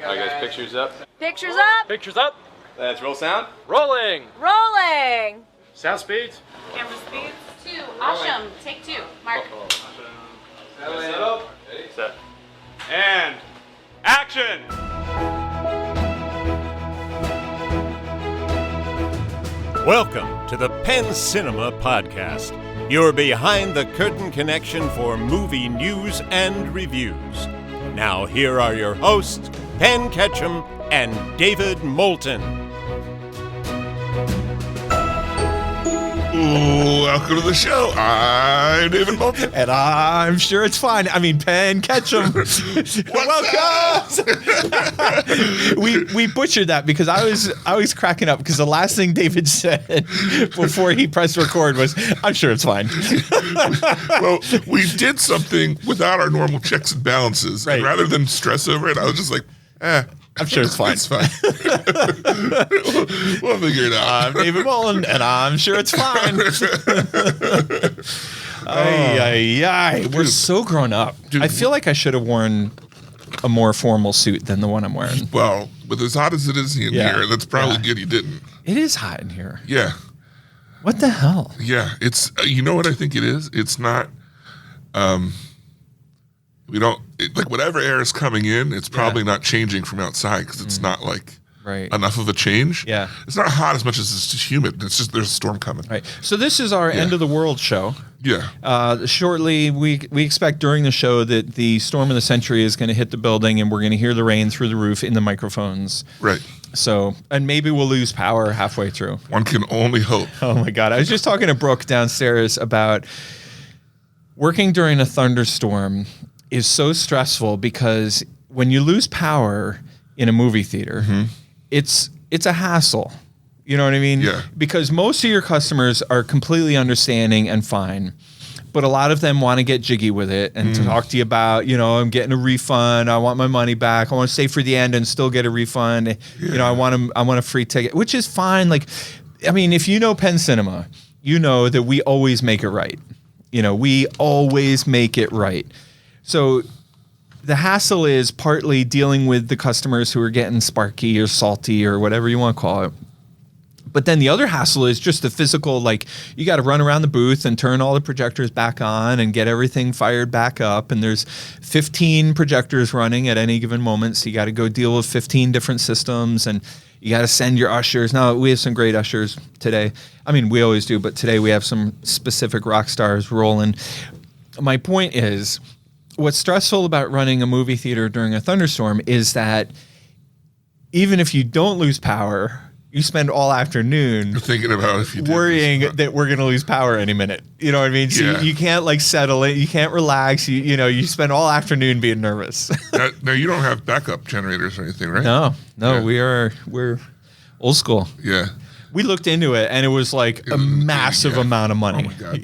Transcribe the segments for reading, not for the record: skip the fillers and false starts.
All right, guys, pictures up. Pictures up. Pictures up. Let's roll sound. Rolling. Rolling. Sound speeds. Camera speeds. 2. Awesome. Take 2. Mark. Set. And action. Welcome to the Penn Cinema Podcast, your behind-the-curtain connection for movie news and reviews. Now here are your hosts, Penn Ketchum and David Moulton. Welcome to the show. I'm David Moulton. And I'm sure it's fine. I mean, Penn Ketchum. Welcome. we butchered that because I was cracking up because the last thing David said before he pressed record was, "I'm sure it's fine." Well, we did something without our normal checks and balances. Right. And rather than stress over it, I was just like, I'm sure it's fine. It's fine. we'll figure it out. I'm David Mullen, and I'm sure it's fine. We're so grown up. Dude. I feel like I should have worn a more formal suit than the one I'm wearing. Well, with as hot as it is in here, that's probably good you didn't. It is hot in here. Yeah. What the hell? Yeah. It's, you know what I think it is? It's not, like whatever air is coming in, it's probably not changing from outside because it's not like enough of a change. Yeah. It's not hot as much as it's just humid. It's just there's a storm coming. Right. So this is our end of the world show. Yeah. Shortly, we expect during the show that the storm of the century is going to hit the building and we're going to hear the rain through the roof in the microphones. Right. So, and maybe we'll lose power halfway through. One can only hope. Oh my God. I was just talking to Brooke downstairs about working during a thunderstorm is so stressful because when you lose power in a movie theater, it's a hassle. You know what I mean? Yeah. Because most of your customers are completely understanding and fine, but a lot of them want to get jiggy with it and to talk to you about, I'm getting a refund. I want my money back. I want to stay for the end and still get a refund. Yeah. I want a free ticket, which is fine. Like, I mean, if you know Penn Cinema, you know that we always make it right. We always make it right. So the hassle is partly dealing with the customers who are getting sparky or salty or whatever you want to call it. But then the other hassle is just the physical, like you got to run around the booth and turn all the projectors back on and get everything fired back up. And there's 15 projectors running at any given moment. So you got to go deal with 15 different systems and you got to send your ushers. Now, we have some great ushers today. I mean, we always do, but today we have some specific rock stars rolling. My point is, what's stressful about running a movie theater during a thunderstorm is that even if you don't lose power, you spend all afternoon thinking about if you worrying that we're going to lose power any minute. You know what I mean? So you can't like settle it. You can't relax. You spend all afternoon being nervous. Now you don't have backup generators or anything, right? No, we're old school. Yeah. We looked into it and it was like a massive amount of money. Oh my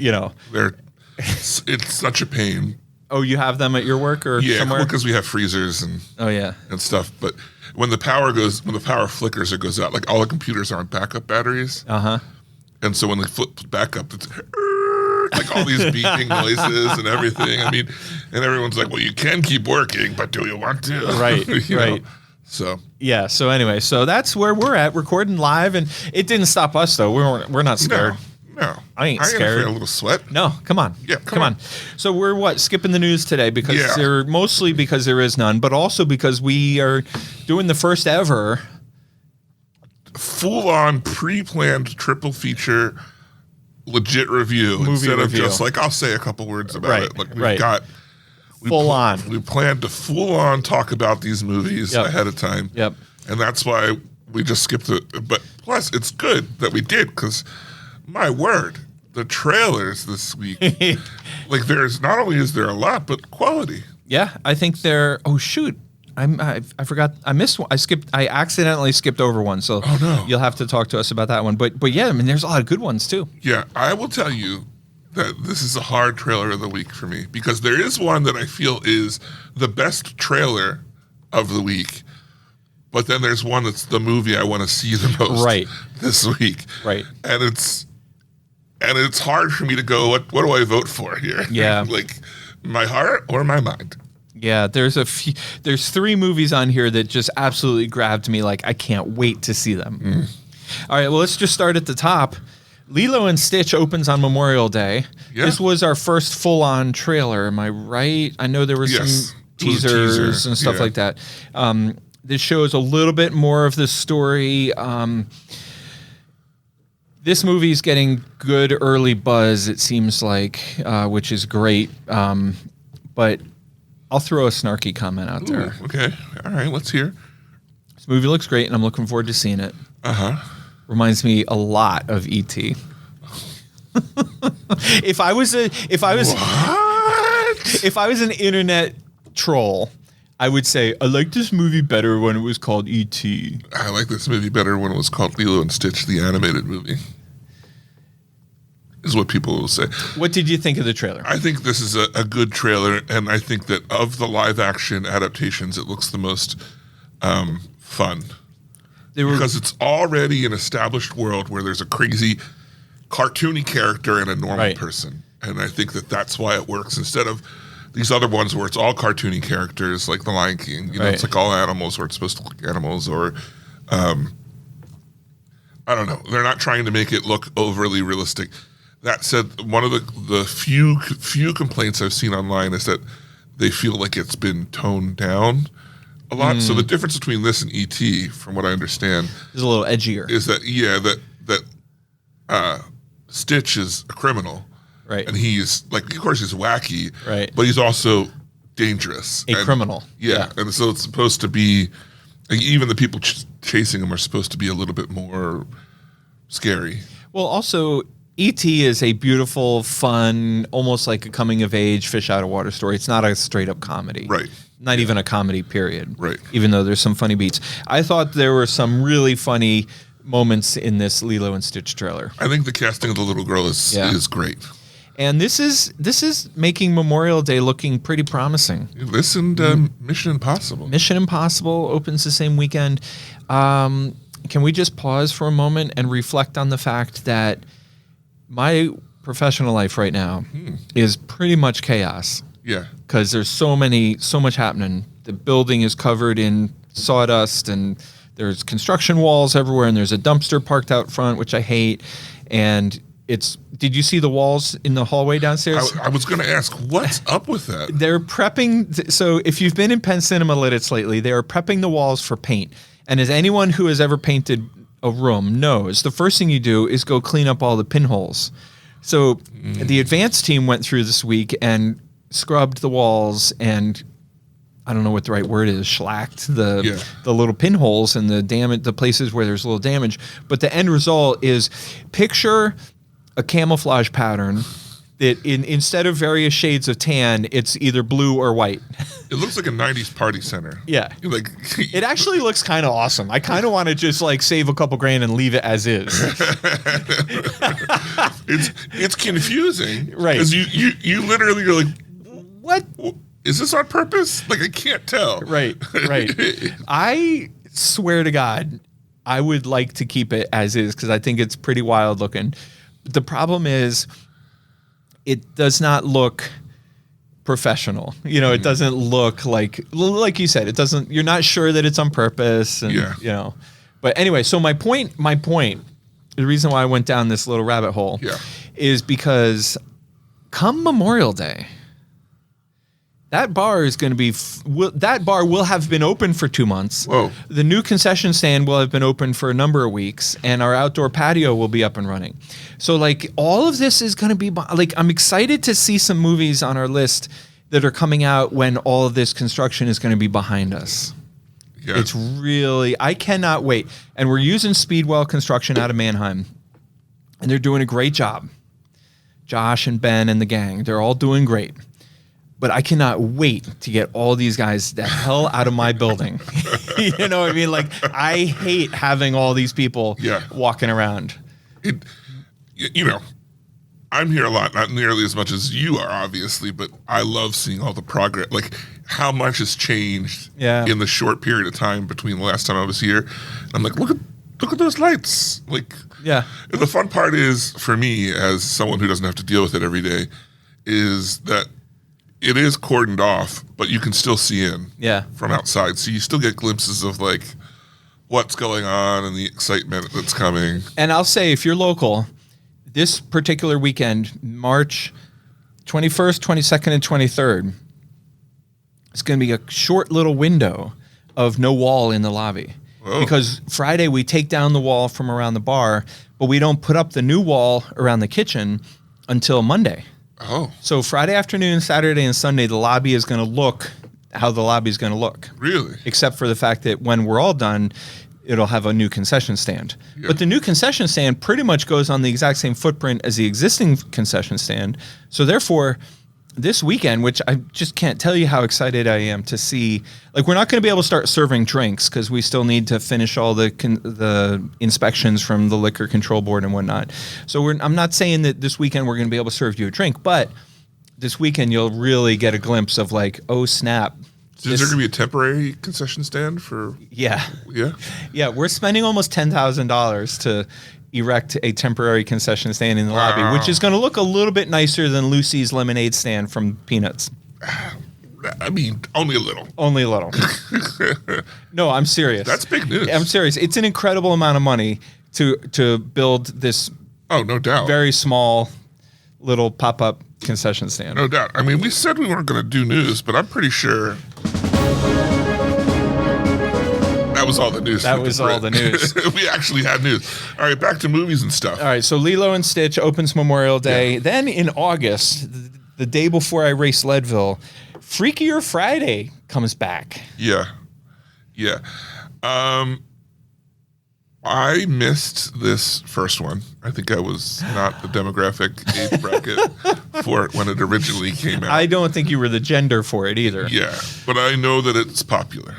God. It's such a pain. Oh, you have them at your work or somewhere? Yeah, because we have freezers and stuff. But when the power flickers or goes out, like all the computers are on backup batteries. And so when they flip back up, it's like all these beeping noises and everything. I mean, and everyone's like, "Well, you can keep working, but do you want to?" Right, right. know? So yeah. So anyway, so that's where we're at, recording live, and it didn't stop us though. We're not scared. No, I ain't scared. A little sweat. No, come on. Yeah, come on. So we're skipping the news today because mostly because there is none, but also because we are doing the first ever full-on pre-planned triple feature legit review movie instead of review. just like I'll say a couple words about it. Like we've got full on. We planned to full on talk about these movies ahead of time. Yep. And that's why we just skipped it. But plus, it's good that we did because, my word, the trailers this week, like there's not only is there a lot, but quality. Yeah, I think they're. Oh shoot, I forgot. I missed one. I accidentally skipped over one. So you'll have to talk to us about that one. But yeah, I mean, there's a lot of good ones too. Yeah, I will tell you that this is a hard trailer of the week for me because there is one that I feel is the best trailer of the week. But then there's one that's the movie I want to see the most this week. Right. And it's hard for me to go, what do I vote for here? Yeah. Like my heart or my mind? Yeah, there's 3 movies on here that just absolutely grabbed me. Like, I can't wait to see them. All right, well, let's just start at the top. Lilo and Stitch opens on Memorial Day. Yeah. This was our first full-on trailer. Am I right? I know there were some teasers and stuff like that. This shows a little bit more of the story. This movie is getting good early buzz, it seems like, which is great. But I'll throw a snarky comment out there. Okay. All right, let's hear. This movie looks great, and I'm looking forward to seeing it. Reminds me a lot of E.T. If I was an internet troll, I would say I like this movie better when it was called E.T. I like this movie better when it was called Lilo and Stitch, the animated movie. Is what people will say. What did you think of the trailer? I think this is a good trailer, and I think that of the live-action adaptations, it looks the most fun. Because it's already an established world where there's a crazy cartoony character and a normal person. And I think that that's why it works instead of these other ones where it's all cartoony characters like The Lion King. You know, it's like all animals or it's supposed to look like animals or I don't know. They're not trying to make it look overly realistic. That said, one of the few complaints I've seen online is that they feel like it's been toned down a lot. So the difference between this and E.T., from what I understand, is a little edgier. Is that that Stitch is a criminal, right? And he's like, of course, he's wacky, right? But he's also dangerous, criminal. Yeah, and so it's supposed to be like, even the people chasing him are supposed to be a little bit more scary. Well, also, E.T. is a beautiful, fun, almost like a coming-of-age fish-out-of-water story. It's not a straight-up comedy. Right. Not even a comedy, period. Right. Even though there's some funny beats. I thought there were some really funny moments in this Lilo and Stitch trailer. I think the casting of the little girl is great. And this is making Memorial Day looking pretty promising. Listen to Mission Impossible. Mission Impossible opens the same weekend. Can we just pause for a moment and reflect on the fact that my professional life right now is pretty much chaos. Yeah. Because there's so much happening. The building is covered in sawdust and there's construction walls everywhere and there's a dumpster parked out front, which I hate. And did you see the walls in the hallway downstairs? I was going to ask, what's up with that? They're prepping. So if you've been in Penn Cinema Lidditz lately, they are prepping the walls for paint. And as anyone who has ever painted a room knows, the first thing you do is go clean up all the pinholes. So the advanced team went through this week and scrubbed the walls and I don't know what the right word is, shellacked the little pinholes and the places where there's a little damage. But the end result is picture a camouflage pattern that instead of various shades of tan, it's either blue or white. It looks like a 90s party center. Yeah. Like it actually looks kind of awesome. I kind of want to just like save a couple grand and leave it as is. It's confusing. Right. Because you literally are like, what? Is this on purpose? Like, I can't tell. Right. I swear to God, I would like to keep it as is because I think it's pretty wild looking. But the problem is it does not look professional. You know, it doesn't look like you said, it doesn't, you're not sure that it's on purpose and, you know. But anyway, so my point, the reason why I went down this little rabbit hole is because come Memorial Day, that bar is going to be, that bar will have been open for 2 months. Whoa. The new concession stand will have been open for a number of weeks, and our outdoor patio will be up and running. So, like, all of this is going to be, like, I'm excited to see some movies on our list that are coming out when all of this construction is going to be behind us. Yeah. It's really, I cannot wait. And we're using Speedwell Construction out of Mannheim, and they're doing a great job. Josh and Ben and the gang, they're all doing great. But I cannot wait to get all these guys the hell out of my building. You know what I mean? Like, I hate having all these people walking around. You know, I'm here a lot, not nearly as much as you are, obviously, but I love seeing all the progress, like how much has changed in the short period of time between the last time I was here. I'm like, look at those lights. Like, the fun part is, for me, as someone who doesn't have to deal with it every day, is that it is cordoned off, but you can still see in from outside. So you still get glimpses of like what's going on and the excitement that's coming. And I'll say, if you're local, this particular weekend, March 21st, 22nd, and 23rd, it's going to be a short little window of no wall in the lobby. Whoa. Because Friday we take down the wall from around the bar, but we don't put up the new wall around the kitchen until Monday. Oh. So Friday afternoon, Saturday, and Sunday, the lobby is going to look how the lobby is going to look. Really? Except for the fact that when we're all done, it'll have a new concession stand. Yeah. But the new concession stand pretty much goes on the exact same footprint as the existing concession stand. So therefore, this weekend, which I just can't tell you how excited I am to see, like, we're not going to be able to start serving drinks because we still need to finish all the inspections from the liquor control board and whatnot. So I'm not saying that this weekend we're going to be able to serve you a drink, but this weekend you'll really get a glimpse of like, oh snap. So is there going to be a temporary concession stand for? Yeah. Yeah? Yeah, we're spending almost $10,000 to erect a temporary concession stand in the lobby, which is going to look a little bit nicer than Lucy's lemonade stand from Peanuts. I mean, only a little. Only a little. No, I'm serious. That's big news. I'm serious. It's an incredible amount of money to build this Oh, no doubt. very small little pop-up concession stand. No doubt. I mean, we said we weren't going to do news, but I'm pretty sure that was all the news. That was all the news. We actually had news. All right, back to movies and stuff. All right, so Lilo and Stitch opens Memorial Day. Yeah. Then in August, the day before I race Leadville, Freakier Friday comes back. Yeah. Yeah. I missed this first one. I think I was not the demographic age bracket for it when it originally came out. I don't think you were the gender for it either. Yeah, but I know that it's popular.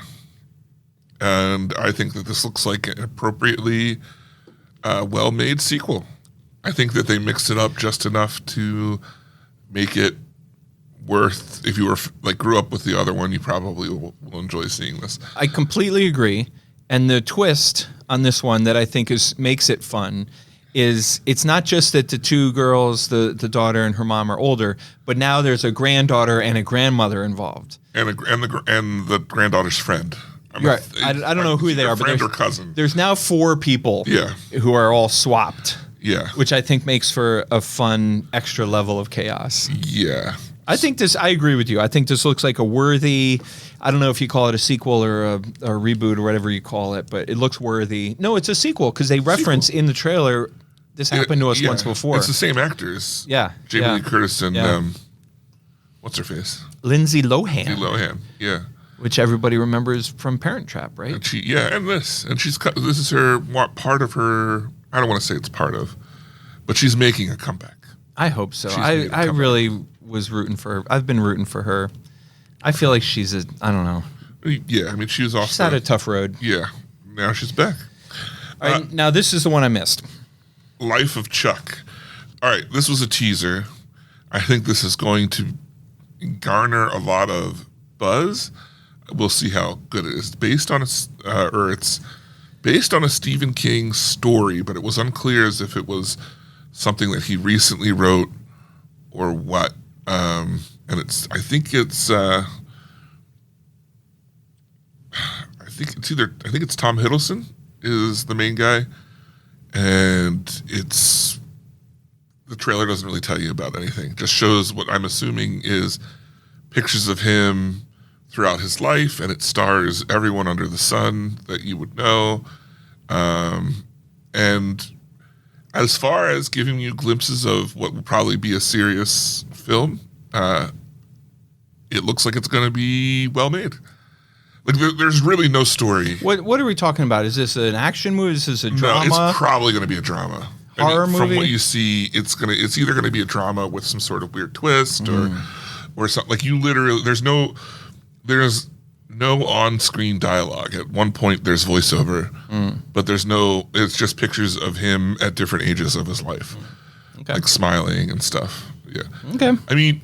And I think that this looks like an appropriately well-made sequel. I think that they mixed it up just enough to make it worth, if you were like grew up with the other one, you probably will enjoy seeing this. I completely agree. And the twist on this one that I think makes it fun is it's not just that the two girls, the daughter and her mom, are older, but now there's a granddaughter and a grandmother involved. And the granddaughter's friend. Right. I don't know who they are, but friend or cousin. There's now 4 people who are all swapped. Yeah. Which I think makes for a fun extra level of chaos. Yeah. I agree with you. I think this looks like a worthy, I don't know if you call it a sequel or a reboot or whatever you call it, but it looks worthy. No, it's a sequel because they reference in the trailer, this happened to us once before. It's the same actors. Yeah. Jamie Lee Curtis and, what's her face? Lindsay Lohan. Lindsay Lohan, yeah. Which everybody remembers from Parent Trap, right? And this. And this is her, part of her, I don't want to say it's part of, but she's making a comeback. I hope so. I really was rooting for her. I've been rooting for her. I feel like she's I don't know. Yeah, I mean, she's had a tough road. Yeah, now she's back. All right, now this is the one I missed. Life of Chuck. All right, this was a teaser. I think this is going to garner a lot of buzz. We'll see how good it is. It's based on a Stephen King story, but it was unclear as if it was something that he recently wrote or what. And I think it's Tom Hiddleston is the main guy, and the trailer doesn't really tell you about anything. It just shows what I'm assuming is pictures of him throughout his life, and it stars everyone under the sun that you would know. And as far as giving you glimpses of what will probably be a serious film, it looks like it's going to be well made. Like there's really no story. What are we talking about? Is this an action movie? Is this a drama? No, it's probably going to be a drama. Horror movie? From what you see, it's either going to be a drama with some sort of weird twist or something. Like you literally, there's no on-screen dialogue. At one point, there's voiceover, but it's just pictures of him at different ages of his life, like smiling and stuff. Yeah. Okay. I mean,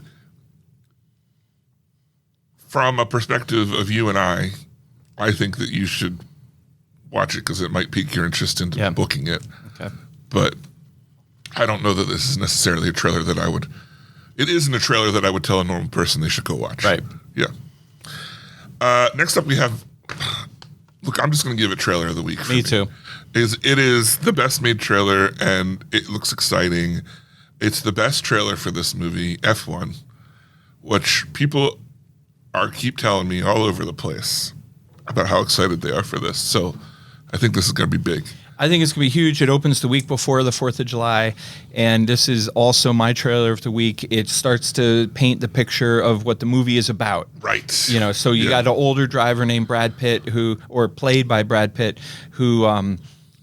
from a perspective of you and I think that you should watch it because it might pique your interest into booking it. Okay. But I don't know that this is necessarily a trailer that I would it isn't a trailer that I would tell a normal person they should go watch. Right. Yeah. Next up, we have. Look, I'm just going to give it trailer of the week. Me too. It is the best made trailer, and it looks exciting. It's the best trailer for this movie, F1, which people keep telling me all over the place about how excited they are for this. So I think this is going to be big. I think it's going to be huge. It opens the week before the 4th of July, and this is also my trailer of the week. It starts to paint the picture of what the movie is about. Right. So you got an older driver named Brad Pitt, played by Brad Pitt, who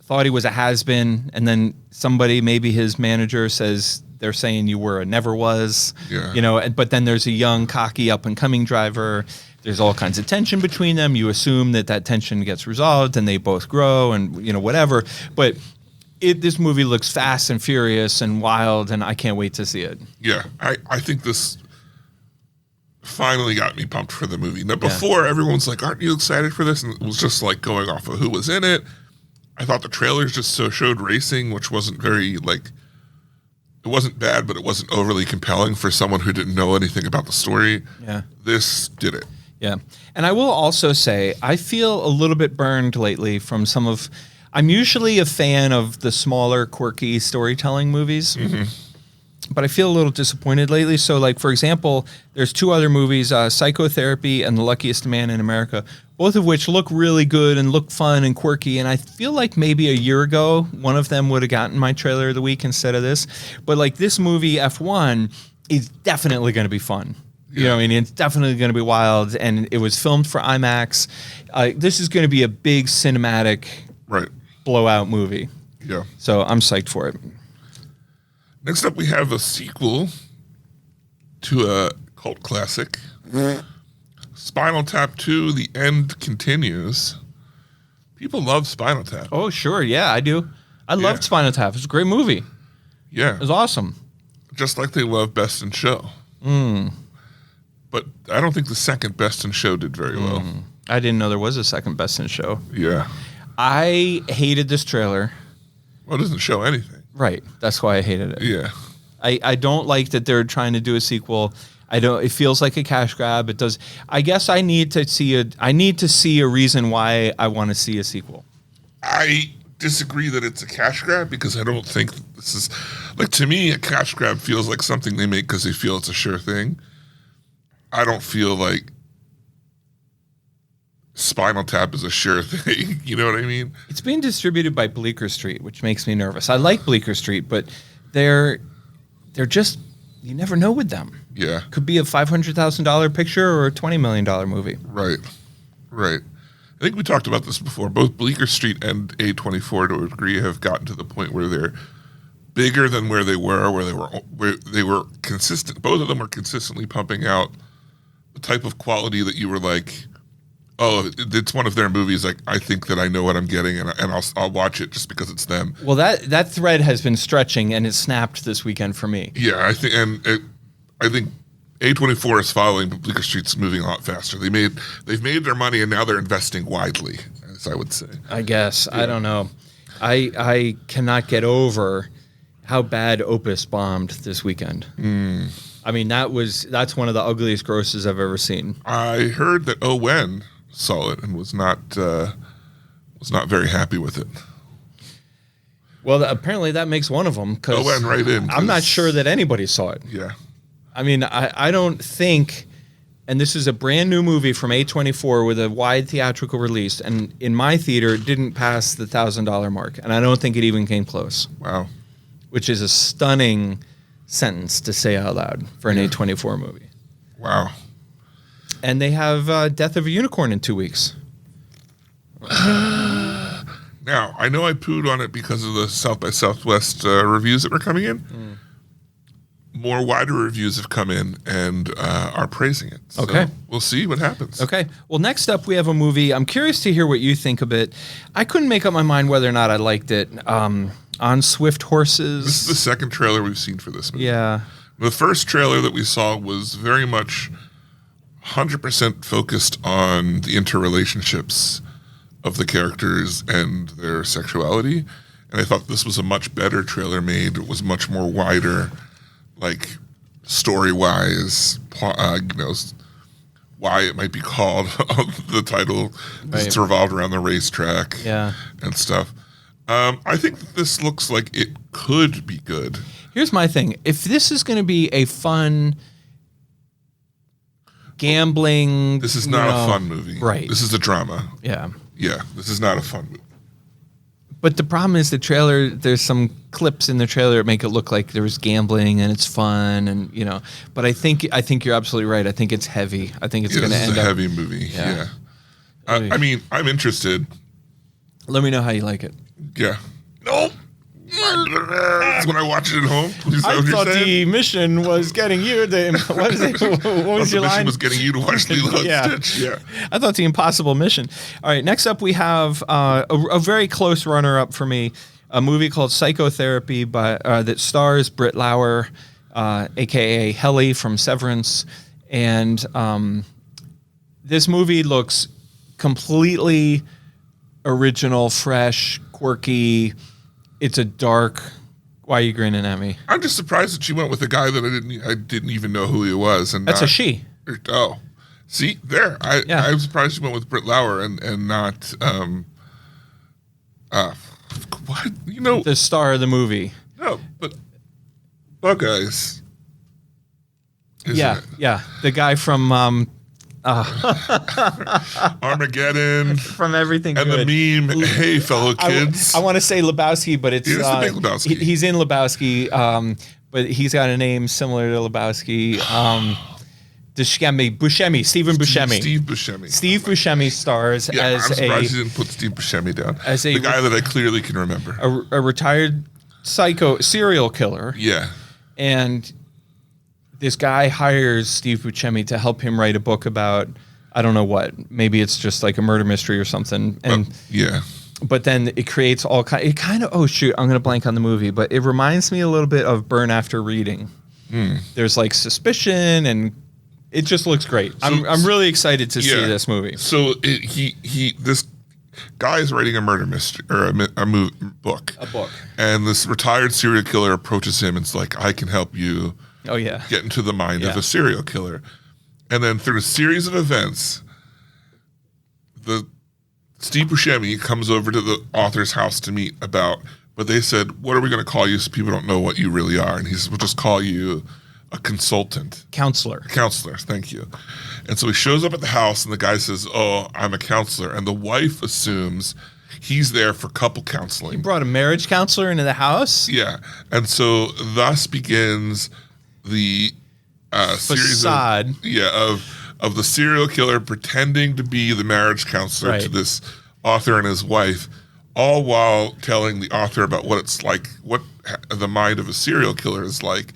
thought he was a has-been, and then somebody, maybe his manager, says they're saying you were a never was. Yeah. But then there's a young, cocky, up-and-coming driver. There's all kinds of tension between them. You assume that tension gets resolved and they both grow and, whatever. But this movie looks fast and furious and wild, and I can't wait to see it. Yeah, I think this finally got me pumped for the movie. Now, before, everyone's like, aren't you excited for this? And it was just like going off of who was in it. I thought the trailers just showed racing, which wasn't very, it wasn't bad, but it wasn't overly compelling for someone who didn't know anything about the story. Yeah. This did it. Yeah. And I will also say, I feel a little bit burned lately from I'm usually a fan of the smaller, quirky storytelling movies, but I feel a little disappointed lately. So, for example, there's 2 other movies, Psychotherapy and The Luckiest Man in America, both of which look really good and look fun and quirky. And I feel like maybe a year ago, one of them would have gotten my trailer of the week instead of this. But this movie, F1, is definitely going to be fun. It's definitely going to be wild, and it was filmed for IMAX. This is going to be a big cinematic blowout movie. Yeah. So I'm psyched for it. Next up, we have a sequel to a cult classic, Spinal Tap 2, The End Continues. People love Spinal Tap. Oh, sure. Yeah, I do. I loved Spinal Tap. It was a great movie. Yeah. It was awesome. Just like they love Best in Show. But I don't think the second Best in Show did very well. I didn't know there was a second Best in Show. Yeah. I hated this trailer. Well, it doesn't show anything. Right. That's why I hated it. Yeah. I don't like that they're trying to do a sequel. It feels like a cash grab. It does. I guess I need to see a reason why I want to see a sequel. I disagree that it's a cash grab because I don't think this is to me, a cash grab feels like something they make because they feel it's a sure thing. I don't feel like Spinal Tap is a sure thing. You know what I mean? It's being distributed by Bleecker Street, which makes me nervous. I like Bleecker Street, but they're just, you never know with them. Yeah. Could be a $500,000 picture or a $20 million movie. Right. I think we talked about this before. Both Bleecker Street and A24 to a degree have gotten to the point where they're bigger than where they were consistent. Both of them are consistently pumping out the type of quality that you were like, oh, it's one of their movies. I think that I know what I'm getting, and I'll watch it just because it's them. Well, that thread has been stretching, and it snapped this weekend for me. Yeah, I think A24 is following, but Bleecker Street's moving a lot faster. They've made their money, and now they're investing widely, as I would say. I guess. Yeah. I don't know. I cannot get over how bad Opus bombed this weekend. I mean, that's one of the ugliest grosses I've ever seen. I heard that Owen saw it and was not very happy with it. Well, apparently that makes one of them. Owen right in. I'm not sure that anybody saw it. Yeah. I mean, I don't think, and this is a brand new movie from A24 with a wide theatrical release, and in my theater, it didn't pass the $1,000 mark, and I don't think it even came close. Wow. Which is a stunning sentence to say out loud for an A24 movie. Wow. And they have Death of a Unicorn in 2 weeks. Now, I know I pooed on it because of the South by Southwest reviews that were coming in. More wider reviews have come in and are praising it. So okay. We'll see what happens. Okay. Well, next up, we have a movie. I'm curious to hear what you think of it. I couldn't make up my mind whether or not I liked it. On Swift Horses. This is the second trailer we've seen for this movie. Yeah. The first trailer that we saw was very much 100% focused on the interrelationships of the characters and their sexuality. And I thought this was a much better trailer made. It was much more wider. story-wise, why it might be called the title. It's revolved around the racetrack and stuff. I think that this looks like it could be good. Here's my thing. If this is going to be a fun gambling... This is not a fun movie. Right. This is a drama. Yeah. Yeah, this is not a fun movie. But the problem is the trailer, there's some clips in the trailer that make it look like there's gambling and it's fun and, But I think you're absolutely right. I think it's heavy. I think it's going to end up... It's a heavy movie, yeah. I mean, I'm interested. Let me know how you like it. Yeah. No. When I watch it at home. Is that I what you're thought saying? the mission was getting you to... What was it? What was your The mission line? was getting you to watch Lilo and Stitch. Yeah. I thought the impossible mission. All right, next up we have a very close runner-up for me, a movie called Psychotherapy that stars Britt Lauer, a.k.a. Helly from Severance. And this movie looks completely original, fresh, quirky. It's a dark... Why are you grinning at me? I'm just surprised that she went with a guy that I didn't even know who he was. And That's a she. Oh, see there. I'm surprised she went with Britt Lauer and not what the star of the movie. No, but Buckeyes. Yeah, the guy from Armageddon. From Everything and Good. the meme, hey, fellow kids. I want to say Lebowski, but it's... It is the big Lebowski. He's in Lebowski, but he's got a name similar to Lebowski. Buscemi, Stephen Buscemi. Steve Buscemi. Steve Buscemi stars I'm surprised he didn't put Steve Buscemi down. As the guy that I clearly can remember. A retired serial killer. Yeah. And this guy hires Steve Buscemi to help him write a book about, I don't know what, maybe it's just like a murder mystery or something. And but then it creates all kind. It kind of I'm going to blank on the movie, but it reminds me a little bit of Burn After Reading. There's like suspicion, and it just looks great. I'm really excited to see this movie. So this guy is writing a murder mystery or a book. A book. And this retired serial killer approaches him and it's like, I can help you. Oh yeah. Get into the mind of a serial killer. And then through a series of events, Steve Buscemi comes over to the author's house to meet but they said, what are we going to call you so people don't know what you really are? And he says, we'll just call you a consultant. Counselor, thank you. And so he shows up at the house and the guy says, oh, I'm a counselor. And the wife assumes he's there for couple counseling. He brought a marriage counselor into the house? Yeah. And so thus begins the series of the serial killer pretending to be the marriage counselor to this author and his wife, all while telling the author about what it's like, what the mind of a serial killer is like,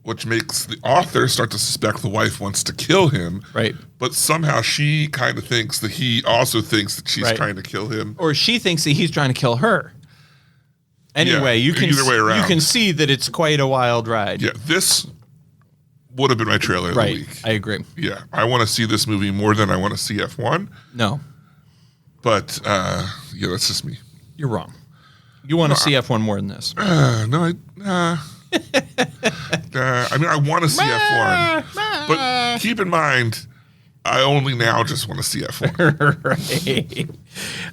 which makes the author start to suspect the wife wants to kill him. Right. But somehow she kind of thinks that he also thinks that she's trying to kill him. Or she thinks that he's trying to kill her. Anyway, either way around. You can see that it's quite a wild ride. Yeah, this would have been my trailer of the week. I agree. Yeah, I want to see this movie more than I want to see F1. No. But, that's just me. You're wrong. You want to see F1 more than this. I mean, I want to see F1. But keep in mind, I only now just want to see F1. Right.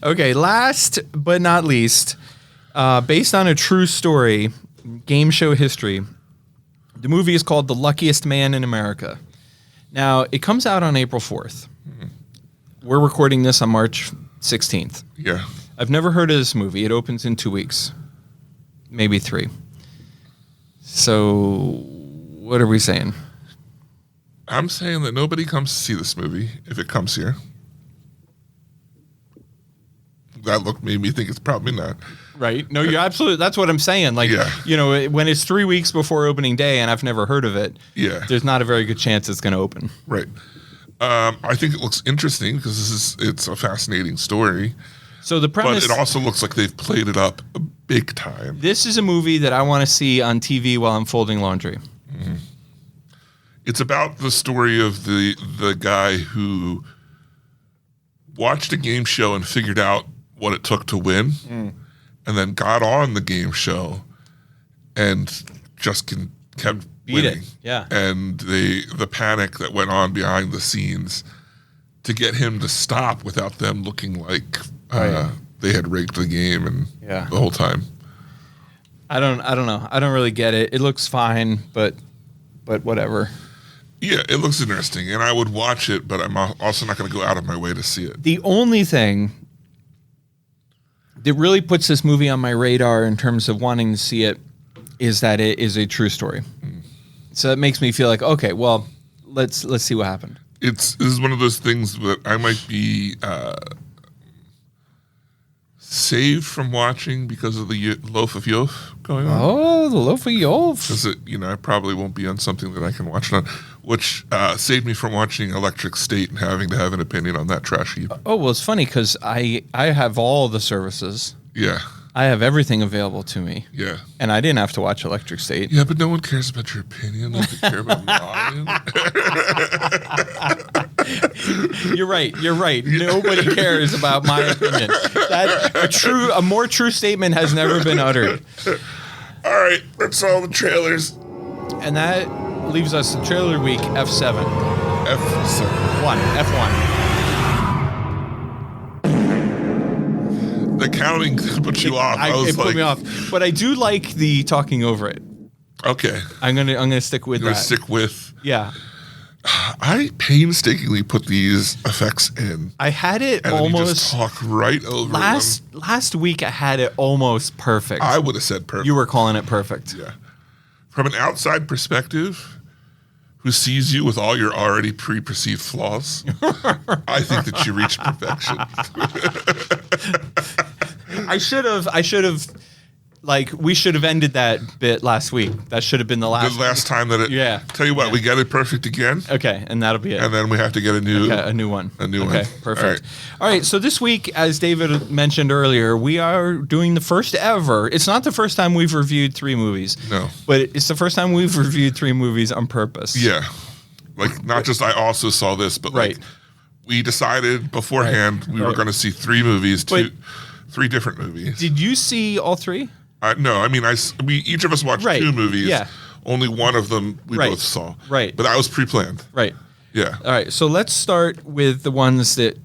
Okay, last but not least, based on a true story, game show history, the movie is called The Luckiest Man in America. Now, it comes out on April 4th. We're recording this on March 16th. Yeah. I've never heard of this movie. It opens in 2 weeks, maybe 3. So, what are we saying? I'm saying that nobody comes to see this movie if it comes here. That look made me think it's probably not. Right. No, you're absolutely. That's what I'm saying. Like, when it's 3 weeks before opening day and I've never heard of it, there's not a very good chance it's going to open. Right. I think it looks interesting because it's a fascinating story. So the premise, but it also looks like they've played it up big time. This is a movie that I want to see on TV while I'm folding laundry. Mm-hmm. It's about the story of the guy who watched a game show and figured out what it took to win, and then got on the game show and just kept Beat winning. it. Yeah. And the panic that went on behind the scenes to get him to stop without them looking like they had rigged the game and the whole time. I don't know. I don't really get it. It looks fine, but whatever. Yeah, it looks interesting, and I would watch it, but I'm also not going to go out of my way to see it. The only thing that really puts this movie on my radar in terms of wanting to see it is that it is a true story. So it makes me feel like, okay, well, let's see what happened. This is one of those things that I might be saved from watching because of the loaf of Yof going on. Oh, the loaf of Yof. Because I probably won't be on something that I can watch it on, which saved me from watching Electric State and having to have an opinion on that trash heap. Oh, well, it's funny because I have all the services. Yeah. I have everything available to me. Yeah. And I didn't have to watch Electric State. Yeah, but no one cares about your opinion. They care about mine. You're right. Nobody cares about my opinion. A more true statement has never been uttered. All right, that's all the trailers. And that leaves us in trailer week F7. F1. The counting put you off. It put me off. But I do like the talking over it. Okay. I'm gonna stick with You're that. Stick with. Yeah. I painstakingly put these effects in. I had it and almost. You just talk right over them. Last week I had it almost perfect. I would have said perfect. You were calling it perfect. Yeah. From an outside perspective, who sees you with all your already pre-perceived flaws, I think that you reached perfection. I should have, we should have ended that bit last week. That should have been the last. The last time that it. Yeah. Tell you what, we get it perfect again. Okay, and that'll be it. And then we have to get a new one. A new one. Okay, perfect. All right. So this week, as David mentioned earlier, we are doing the first ever. It's not the first time we've reviewed 3 movies. No. But it's the first time we've reviewed 3 movies on purpose. Yeah. Like, not just I also saw this, but like we decided beforehand we were going to see 3 movies, 3 different movies. Did you see all 3? No, I mean, we each of us watched 2 movies. Yeah. Only one of them we both saw. Right. But that was pre-planned. Right. Yeah. All right. So let's start with the ones that,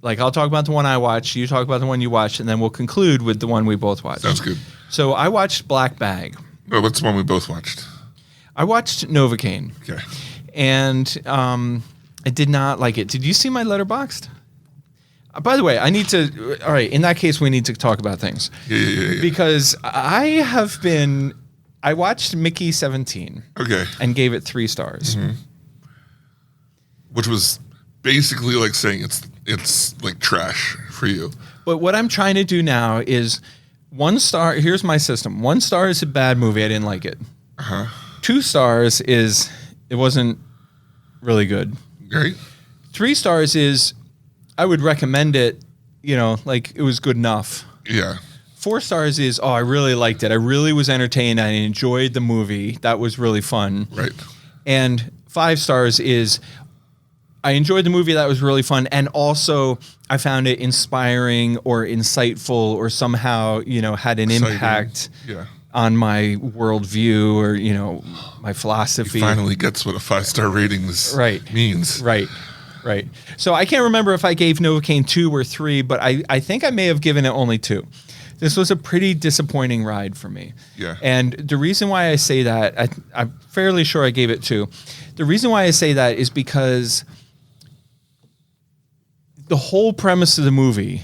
I'll talk about the one I watched, you talk about the one you watched, and then we'll conclude with the one we both watched. Sounds good. So I watched Black Bag. No, that's the one we both watched. I watched Novocain. Okay. And I did not like it. Did you see my Letterboxd? By the way, all right, in that case, we need to talk about things. Yeah. Because I watched Mickey 17. Okay. And gave it 3 stars. Mm-hmm. Which was basically like saying it's like trash for you. But what I'm trying to do now is 1 star, here's my system. 1 star is a bad movie, I didn't like it. 2 stars is, it wasn't really good. Right. 3 stars is, I would recommend it, it was good enough. Yeah. 4 stars is, I really liked it. I really was entertained. I enjoyed the movie. That was really fun. Right. And 5 stars is, I enjoyed the movie. That was really fun. And also, I found it inspiring or insightful or somehow, had an exciting impact on my worldview or, my philosophy. He finally gets what a 5-star ratings means. Right. So I can't remember if I gave Novocain 2 or 3, but I think I may have given it only 2. This was a pretty disappointing ride for me. Yeah. And the reason why I say that, I'm fairly sure I gave it 2. The reason why I say that is because the whole premise of the movie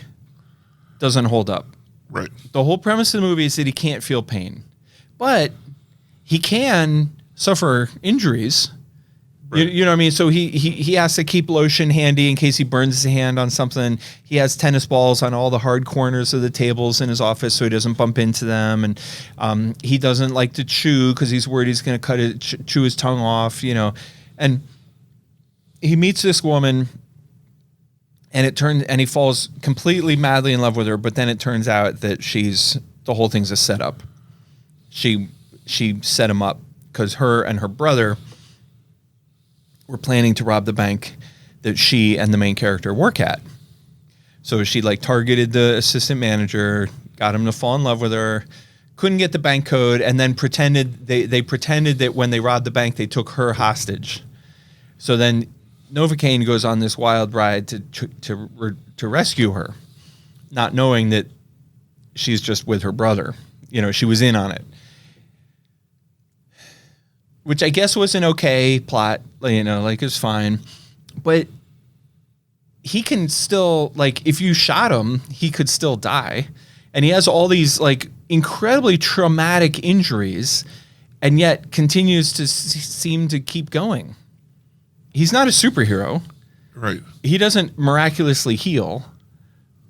doesn't hold up. Right. The whole premise of the movie is that he can't feel pain, but he can suffer injuries. Right. You know what I mean? So he has to keep lotion handy in case he burns his hand on something. He has tennis balls on all the hard corners of the tables in his office so he doesn't bump into them. And he doesn't like to chew because he's worried he's going to chew his tongue off, And he meets this woman and he falls completely madly in love with her, but then it turns out that the whole thing's a setup. She set him up because her and her brother were planning to rob the bank that she and the main character work at. So she targeted the assistant manager, got him to fall in love with her, couldn't get the bank code, and then they pretended that when they robbed the bank, they took her hostage. So then Novocain goes on this wild ride to rescue her, not knowing that she's just with her brother. She was in on it, which I guess was an okay plot. It's fine, but he can still, if you shot him, he could still die. And he has all these incredibly traumatic injuries, and yet continues to seem to keep going. He's not a superhero. Right. He doesn't miraculously heal,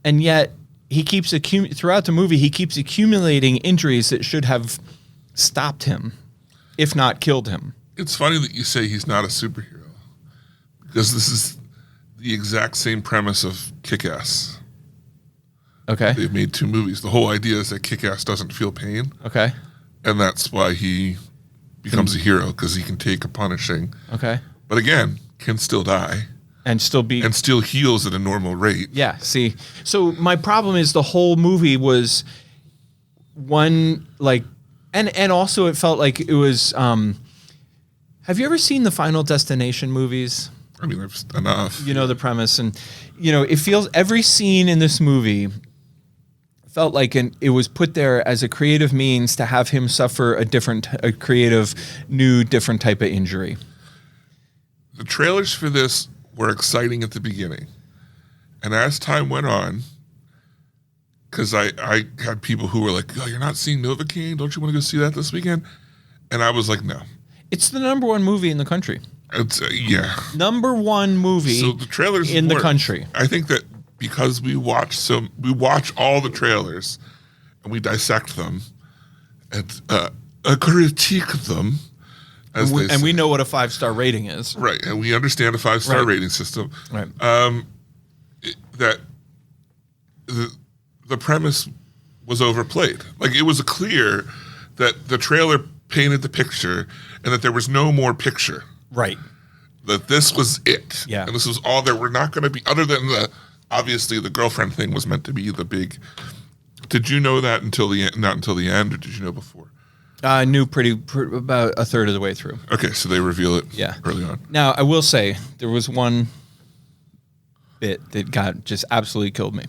and yet he keeps throughout the movie, he keeps accumulating injuries that should have stopped him, if not killed him. It's funny that you say he's not a superhero, because this is the exact same premise of Kick-Ass. Okay. They've made 2 movies. The whole idea is that Kick-Ass doesn't feel pain. Okay. And that's why he becomes a hero, because he can take a punishing. Okay. But again, can still die. And still heals at a normal rate. Yeah, see. So my problem is the whole movie was one, and also it felt like it was, have you ever seen the Final Destination movies? I mean, there's enough. You know the premise, and it feels every scene in this movie felt like it was put there as a creative means to have him suffer a creative, new, different type of injury. The trailers for this were exciting at the beginning, and as time went on, because I had people who were like, "Oh, you're not seeing Novocain? Don't you want to go see that this weekend?" And I was like, "No." It's the number 1 movie in the country. It's yeah. Number 1 movie. So the trailers in the country. I think that because we watch all the trailers and we dissect them and critique them, and we know what a 5-star rating is, right? And we understand a 5-star rating system, right? That the premise was overplayed. It was clear that the trailer painted the picture and that there was no more picture. Right. That this was it. Yeah. And this was all there were not going to be, other than obviously the girlfriend thing was meant to be the big. Did you know that not until the end, or did you know before? I knew about a third of the way through. Okay, so they reveal it early on. Now, I will say there was one bit that just absolutely killed me.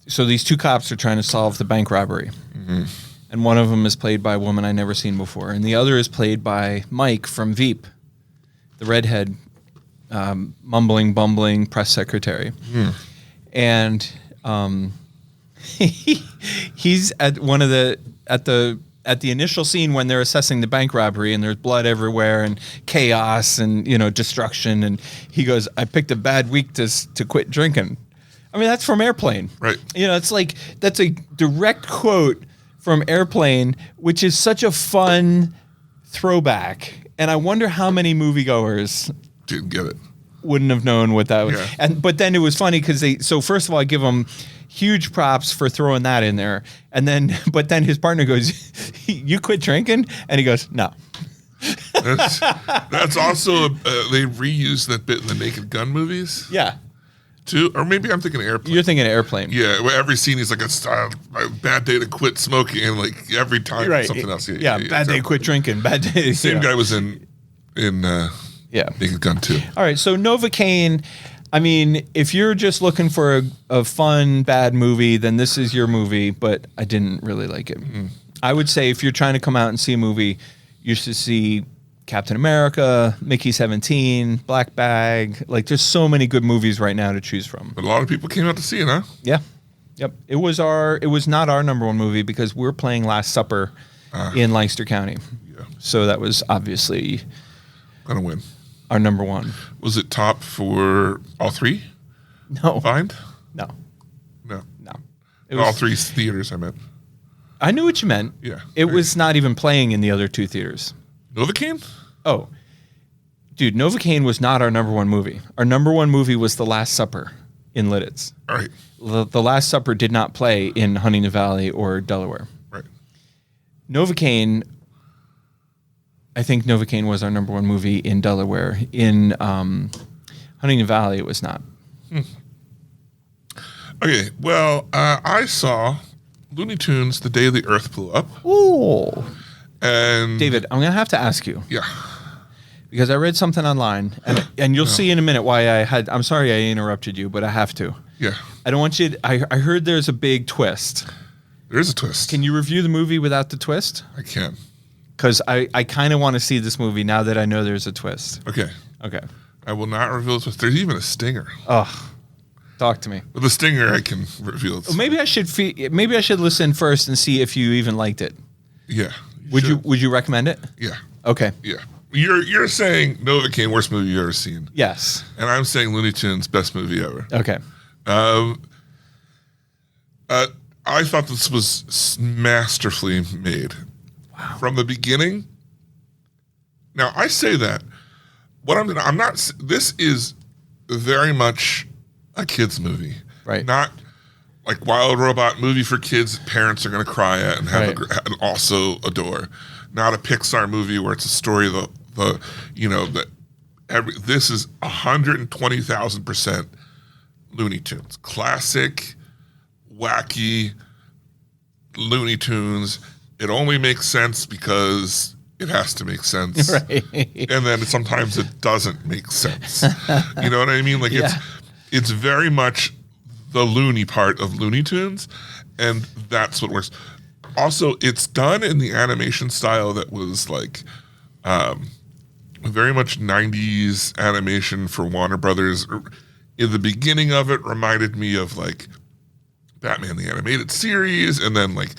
So these 2 cops are trying to solve the bank robbery. Mm-hmm. And one of them is played by a woman I never seen before. And the other is played by Mike from Veep, the redhead, mumbling, bumbling press secretary. Mm. And he's at one of at the initial scene when they're assessing the bank robbery, and there's blood everywhere and chaos and destruction. And he goes, "I picked a bad week to quit drinking." I mean, that's from Airplane, right? It's that's a direct quote from Airplane, which is such a fun throwback. And I wonder how many moviegoers didn't get it, wouldn't have known what that was. Yeah. But then it was funny because so first of all, I give them huge props for throwing that in there. And then, but then his partner goes, "You quit drinking?" And he goes, "No." That's also, they reused that bit in the Naked Gun movies. Yeah. Too, or maybe I'm thinking Airplane. You're thinking Airplane. Yeah, where every scene he's like, a bad day to quit smoking, and every time something else. Yeah, bad day to quit drinking. Bad day. Same guy was in Naked Gun too. All right, so Novocain, I mean, if you're just looking for a fun, bad movie, then this is your movie, but I didn't really like it. Mm-hmm. I would say if you're trying to come out and see a movie, you should see Captain America, Mickey 17, Black Bag. There's so many good movies right now to choose from. But a lot of people came out to see it, huh? Yeah. Yep. It was not our number 1 movie because we're playing Last Supper in Lancaster County. Yeah. So that was obviously gonna win. Our number 1. Was it top for all 3? No. Combined? No. It was all 3 theaters, I meant. I knew what you meant. Yeah. It was not even playing in the other 2 theaters. Novocain? Oh. Dude, Novocain was not our number 1 movie. Our number 1 movie was The Last Supper in Lidditz. All right. The Last Supper did not play in Huntington Valley or Delaware. Right. Novocain, I think Novocain was our number 1 movie in Delaware. In Huntington Valley, it was not. Okay, well, I saw Looney Tunes: The Day the Earth Blew Up. Ooh. And David, I'm going to have to ask you. yeah, Because I read something online, and you'll see in a minute why I'm sorry I interrupted you, but I have to. yeah, I don't want you to, I heard there's a big twist. there is a twist. Can you review the movie without the twist? I can. Because I kind of want to see this movie now that I know there's a twist. Okay, Okay. I will not reveal the twist. There's even a stinger. Oh, talk to me. With the stinger, I can reveal it. Well, maybe I should listen first and see if you even liked it. Yeah. Would should. you recommend it? Yeah. Okay. Yeah. You're saying Novocain, worst movie you've ever seen. Yes. And I'm saying Looney Tunes, best movie ever. Okay. I thought this was masterfully made. Wow. From the beginning. Now, I say that. This is very much a kid's movie. Right. Not like Wild Robot movie for kids parents are going to cry at and have Right. and also adore. Not a Pixar movie where it's a story this is 120,000% Looney Tunes. Classic, wacky Looney Tunes. It only makes sense because it has to make sense. Right. And then sometimes it doesn't make sense. You know what I mean? Like Yeah. it's very much the loony part of Looney Tunes, and that's what works. Also, it's done in the animation style that was like very much 90s animation for Warner Brothers. In the beginning of it, reminded me of like Batman the Animated Series, and then like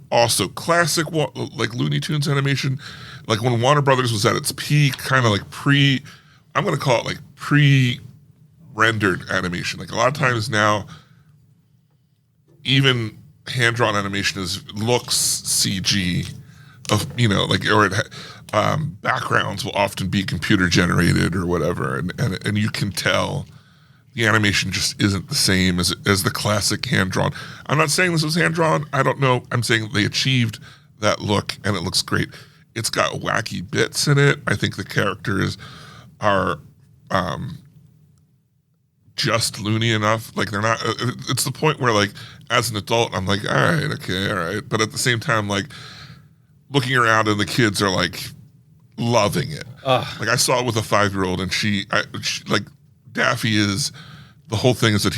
also classic like Looney Tunes animation, like when Warner Brothers was at its peak, kind of like I'm going to call it like pre-rendered animation. Like a lot of times now, even hand-drawn animation looks CG backgrounds will often be computer generated or whatever, and you can tell the animation just isn't the same as the classic hand-drawn. I'm not saying this was hand-drawn. I don't know. I'm saying they achieved that look, and it looks great. It's got wacky bits in it. I think the characters are just loony enough. Like they're not. It's the point where, like, as an adult, I'm like, all right. But at the same time, like, looking around and the kids are like loving it. Like I saw it with a 5-year-old, and she like Daffy is. The whole thing is that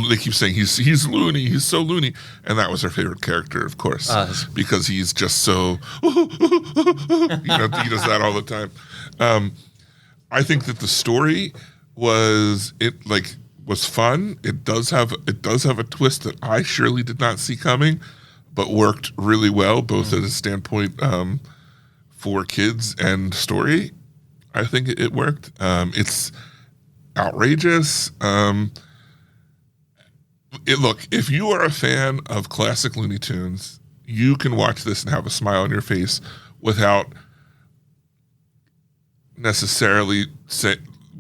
they keep saying he's loony, he's so loony, and that was her favorite character, of course, because he's just so he does that all the time. I think that the story was fun. It does have a twist that I surely did not see coming, but worked really well, both as a standpoint for kids and story. I think it worked. It's outrageous. Look, if you are a fan of classic Looney Tunes, you can watch this and have a smile on your face without necessarily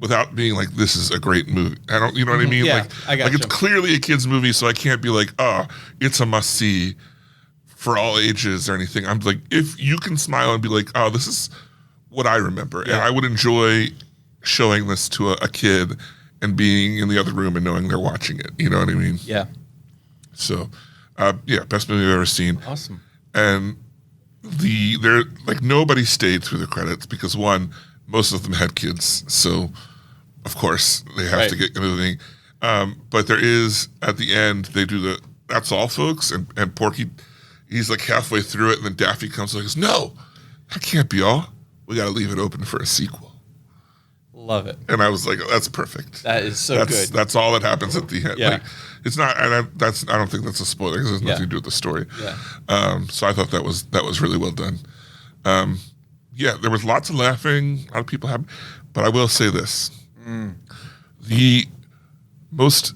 without being like, this is a great movie. You know what I mean? Yeah, I got you. It's clearly a kid's movie, so I can't be like, oh, it's a must see for all ages or anything. I'm like, if you can smile and be like, oh, this is what I remember, and I would enjoy showing this to a kid and being in the other room and knowing they're watching it. You know what I mean? Yeah. So, best movie I've ever seen. Awesome. And they're like, nobody stayed through the credits because one, most of them had kids, so of course they have to get moving. But there is at the end they do the "That's all, folks," and Porky, he's like halfway through it, and then Daffy comes and goes, "No, that can't be all. We got to leave it open for a sequel." Love it. And I was like, "That's perfect. That is so good." That's all that happens at the end. Yeah. Like, it's not, and I don't think that's a spoiler because it has nothing to do with the story. Yeah. So I thought that was really well done. There was lots of laughing, a lot of people happy, but I will say this: the most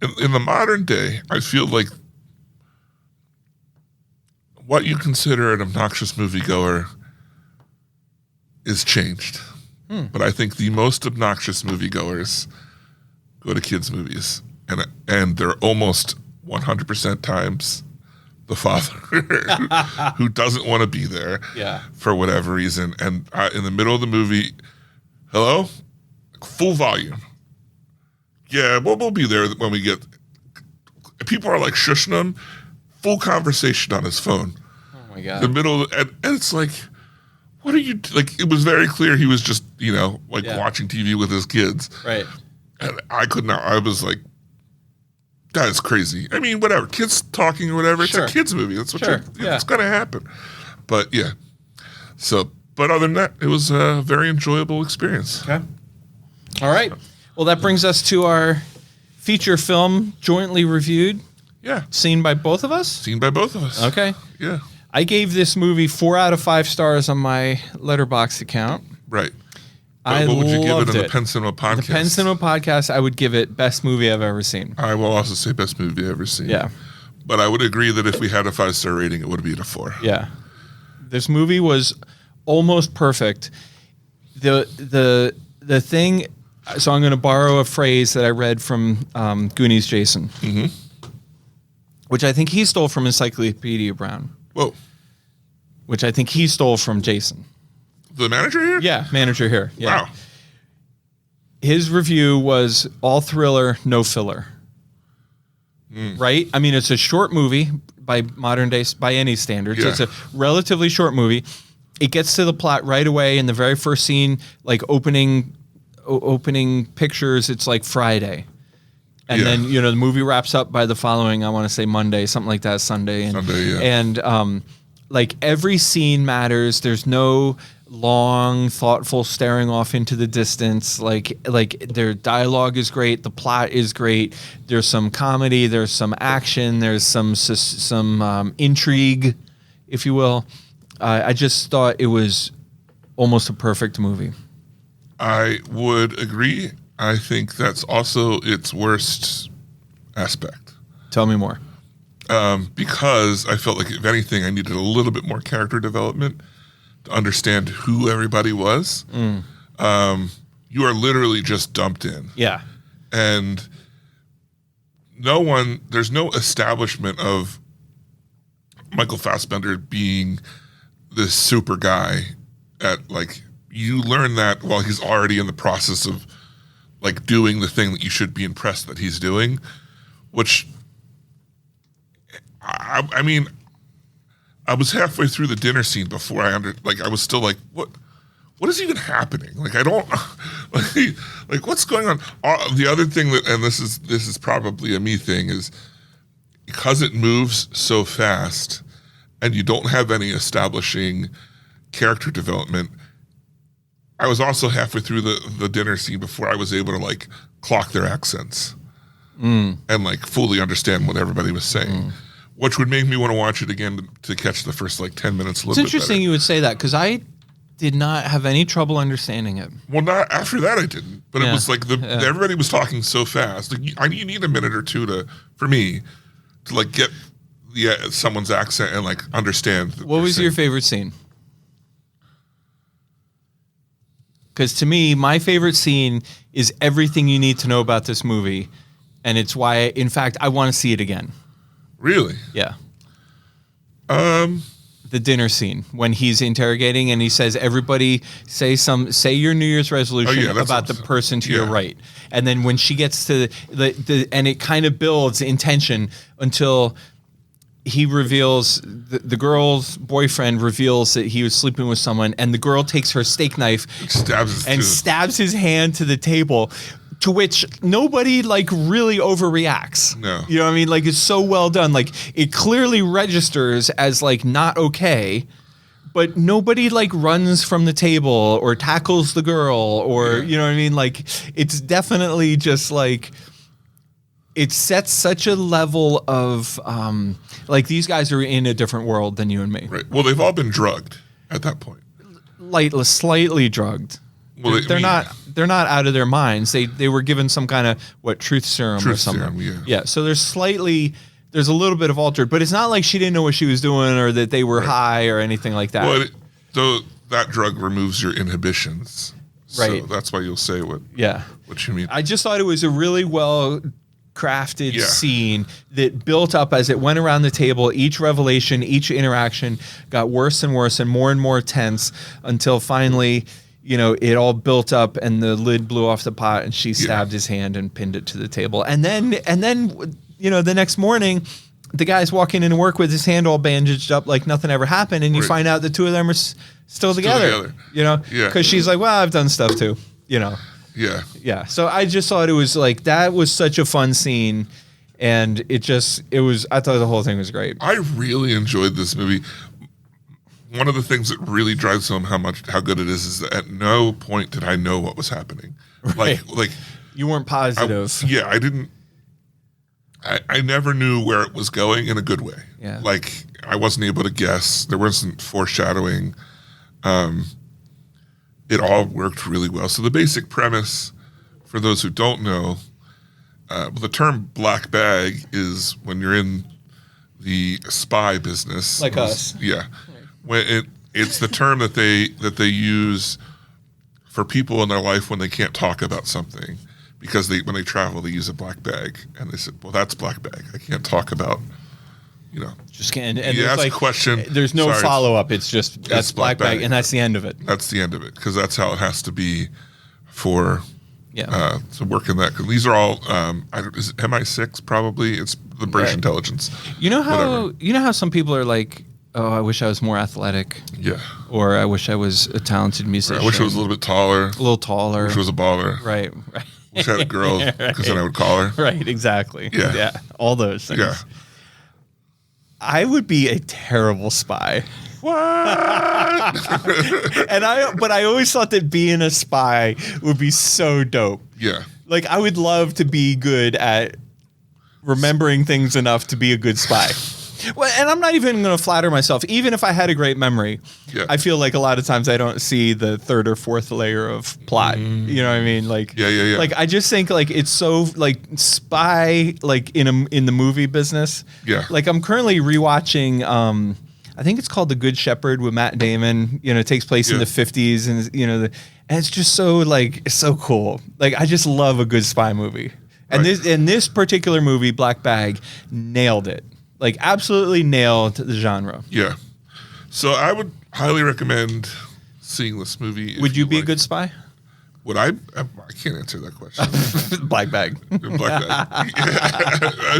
in the modern day, I feel like what you consider an obnoxious moviegoer is changed. But I think the most obnoxious moviegoers go to kids' movies, and they're almost 100% times the father who doesn't want to be there for whatever reason. And in the middle of the movie, hello, full volume. Yeah, we'll be there when we get. People are like shushing them. full conversation on his phone. Oh my God. The middle, and it's like, what are you, like, it was very clear he was just, watching TV with his kids. Right. And I was like, that is crazy. I mean, whatever, kids talking or whatever, Sure. it's a kid's movie. That's what Yeah. it's going to happen. But yeah. So, but other than that, it was a very enjoyable experience. Okay. All right. Well, that brings us to our feature film, jointly reviewed, Yeah. seen by both of us. Seen by both of us. Okay. Yeah. I gave this movie 4 out of 5 stars on my Letterboxd account. Right. I what would you give loved it in it. the Penn Cinema podcast? The Penn Cinema podcast, I would give it best movie I've ever seen. I will also say best movie I've ever seen. Yeah. But I would agree that if we had a 5-star rating, it would be a 4. Yeah. This movie was almost perfect. The thing, so I'm going to borrow a phrase that I read from Goonies Jason, which I think he stole from Encyclopedia Brown, Whoa. which I think he stole from Jason. The manager here? Yeah, manager here. Yeah. Wow. His review was all thriller, no filler. Right? I mean, it's a short movie by modern days, by any standards. Yeah. It's a relatively short movie. It gets to the plot right away in the very first scene, like opening pictures. It's like Friday. And Yeah. then, the movie wraps up by the following, I want to say Monday, something like that, Sunday. And, Sunday, yeah. And like every scene matters. There's no long, thoughtful staring off into the distance. Like their dialogue is great. The plot is great. There's some comedy. There's some action. There's some intrigue, if you will. I just thought it was almost a perfect movie. I would agree. I think that's also its worst aspect. Tell me more. Because I felt like, if anything, I needed a little bit more character development to understand who everybody was. You are literally just dumped in. Yeah. And there's no establishment of Michael Fassbender being this super guy you learn that while he's already in the process of like doing the thing that you should be impressed that he's doing, which I mean, I was halfway through the dinner scene before I was still like, what is even happening? Like, I don't like what's going on. The other thing and this is probably a me thing, is because it moves so fast and you don't have any establishing character development. I was also halfway through the dinner scene before I was able to like clock their accents and like fully understand what everybody was saying, which would make me want to watch it again to catch the first like 10 minutes. It's interesting you would say that, because I did not have any trouble understanding it. Well, not after that I didn't, but it was like everybody was talking so fast. Like you need a minute or two for me to like get someone's accent and like understand. What was your favorite scene? Because to me, my favorite scene is everything you need to know about this movie, and it's why, in fact, I want to see it again. Really? Yeah. The dinner scene when he's interrogating and he says, "Everybody say your New Year's resolution about the person to your right," and then when she gets to and it kind of builds in tension until he reveals, the girl's boyfriend reveals that he was sleeping with someone, and the girl takes her steak knife stabs his hand to the table, to which nobody like really overreacts. No. You know what I mean? Like, it's so well done. Like, it clearly registers as like not okay, but nobody like runs from the table or tackles the girl or, you know what I mean? Like, it's definitely just like, it sets such a level of, like, these guys are in a different world than you and me. Right. Well, they've all been drugged at that point. Slightly drugged. Well, they're not out of their minds. They were given some kind of truth serum or something. Yeah. So there's a little bit of altered, but it's not like she didn't know what she was doing or that they were high or anything like that. Well, so that drug removes your inhibitions. Right. So that's why you'll say what you mean. I just thought it was a really well crafted scene that built up as it went around the table. Each revelation, each interaction got worse and worse and more tense until finally, it all built up and the lid blew off the pot and she stabbed his hand and pinned it to the table. And then, the next morning, the guy's walking into work with his hand all bandaged up like nothing ever happened, and you find out the two of them are still together. You know, because she's like, well, I've done stuff too. You know. Yeah. Yeah. So I just thought it was like that was such a fun scene, and I thought the whole thing was great. I really enjoyed this movie. One of the things that really drives home how good it is that at no point did I know what was happening. Right. Like you weren't positive. I didn't. I never knew where it was going in a good way. Yeah. Like I wasn't able to guess. There wasn't foreshadowing. It all worked really well. So the basic premise, for those who don't know, the term black bag is when you're in the spy business, like us. Yeah. When it's the term that they use for people in their life when they can't talk about something, because when they travel they use a black bag, and they said, well, that's black bag. I can't talk about, you know. Just can't. And you ask a question. There's no follow up. It's just that's black bag, and that's the end of it. That's the end of it, because that's how it has to be for. Yeah. To work in that, because these are all is it MI6 probably. It's the British intelligence. You know how some people are like, oh, I wish I was more athletic. Yeah. Or I wish I was a talented musician. Right. I wish I was a little bit taller. A little taller. I wish I was a baller. Right. Wish I had a girl, because then I would call her. Right, exactly. Yeah. Yeah. All those things. Yeah. I would be a terrible spy. What? But I always thought that being a spy would be so dope. Yeah. Like I would love to be good at remembering things enough to be a good spy. Well, and I'm not even going to flatter myself. Even if I had a great memory, I feel like a lot of times I don't see the third or fourth layer of plot. You know what I mean? Like, yeah. Like I just think like it's so like spy like in the movie business. Yeah. Like I'm currently rewatching. I think it's called The Good Shepherd with Matt Damon. You know, it takes place in the 50s, and you know, and it's just so like it's so cool. Like I just love a good spy movie. And this particular movie, Black Bag, nailed it. Like absolutely nailed the genre. Yeah. So I would highly recommend seeing this movie. Would you be a good spy? Would I? I can't answer that question. Black Bag. Black Bag.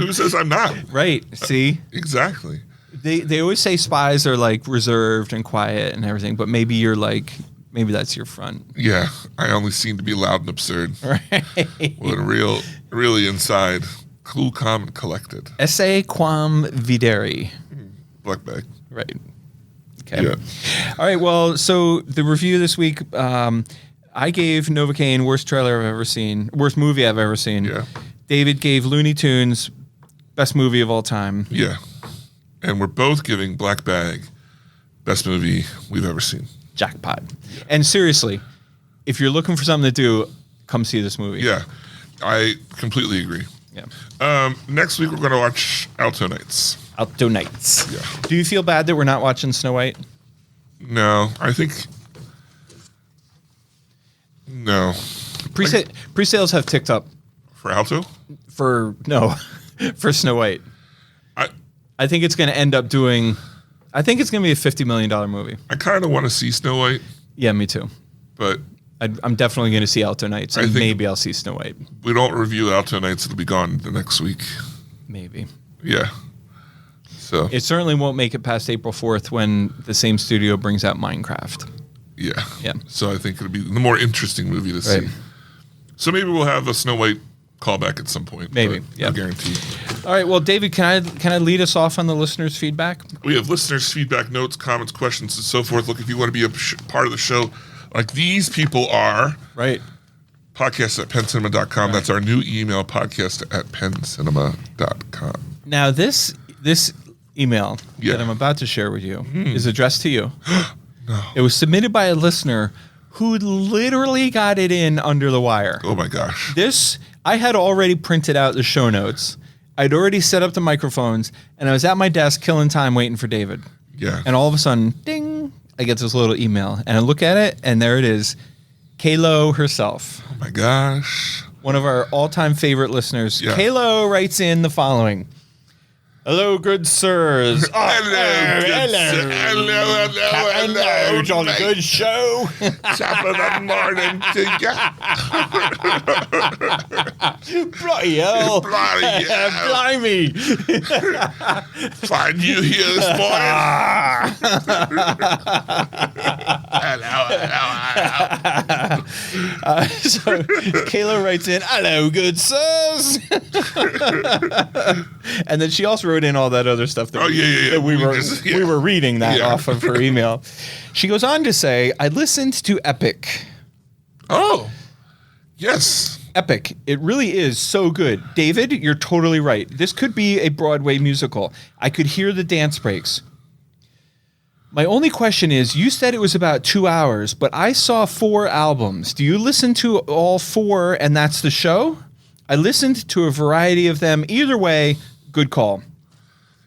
Who says I'm not? Right. See? Exactly. They always say spies are like reserved and quiet and everything, but maybe you're like, maybe that's your front. Yeah. I only seem to be loud and absurd. Right. When really inside, cool, calm, and collected. Esse quam videri. Black Bag. Right. Okay. Yeah. All right. Well, so the review this week, I gave Novocain worst movie I've ever seen. Yeah. David gave Looney Tunes best movie of all time. Yeah. And we're both giving Black Bag best movie we've ever seen. Jackpot. Yeah. And seriously, if you're looking for something to do, come see this movie. Yeah. I completely agree. Yeah. Next week we're going to watch Alto Nights. Alto Nights. Yeah. Do you feel bad that we're not watching Snow White? No, I think no. Pre-sales have ticked up For Alto? for Snow White. I think it's going to end up doing. I think it's going to be a $50 million movie. I kind of want to see Snow White, Yeah, me too. but I'm definitely going to see Alto Nights, and maybe I'll see Snow White. we don't review Alto Nights. It'll be gone the next week. Maybe. Yeah. So It certainly won't make it past April 4th when the same studio brings out Minecraft. yeah. Yeah. So I think it'll be the more interesting movie to Right. see. So maybe we'll have a Snow White callback at some point. Maybe, but yeah. no guarantee. All right, well, David, can I lead us off on the listeners' feedback? We have listeners' feedback, notes, comments, questions, and so forth. Look, if you want to be a part of the show, like these people are, Right. podcast@pencinema.com. That's our new email, podcast@pencinema.com. Now, this email Yeah. that I'm about to share with you is addressed to you. No. It was submitted by a listener who literally got it in under the wire. Oh my gosh. I had already printed out the show notes. I'd already set up the microphones, and I was at my desk killing time waiting for David. Yeah. And all of a sudden, ding, I get this little email. And I look at it, and there it is. Kaylo herself. Oh my gosh. One of our all-time favorite listeners. Yeah. Kaylo writes in the following. Hello, good sirs. Hello, Jolly good show. Top of the morning to you. Bloody hell. Bloody hell. Blimey. Find you here this morning. Hello. So Kayla writes in, hello, good sirs. And then she also wrote in all that other stuff that, that we were reading that off of her email. She goes on to say, I listened to Epic. Oh, yes. Epic. It really is so good. David, you're totally right. This could be a Broadway musical. I could hear the dance breaks. My only question is, you said it was about 2 hours, but I saw 4 albums. Do you listen to all 4 and that's the show? I listened to a variety of them. Either way, good call.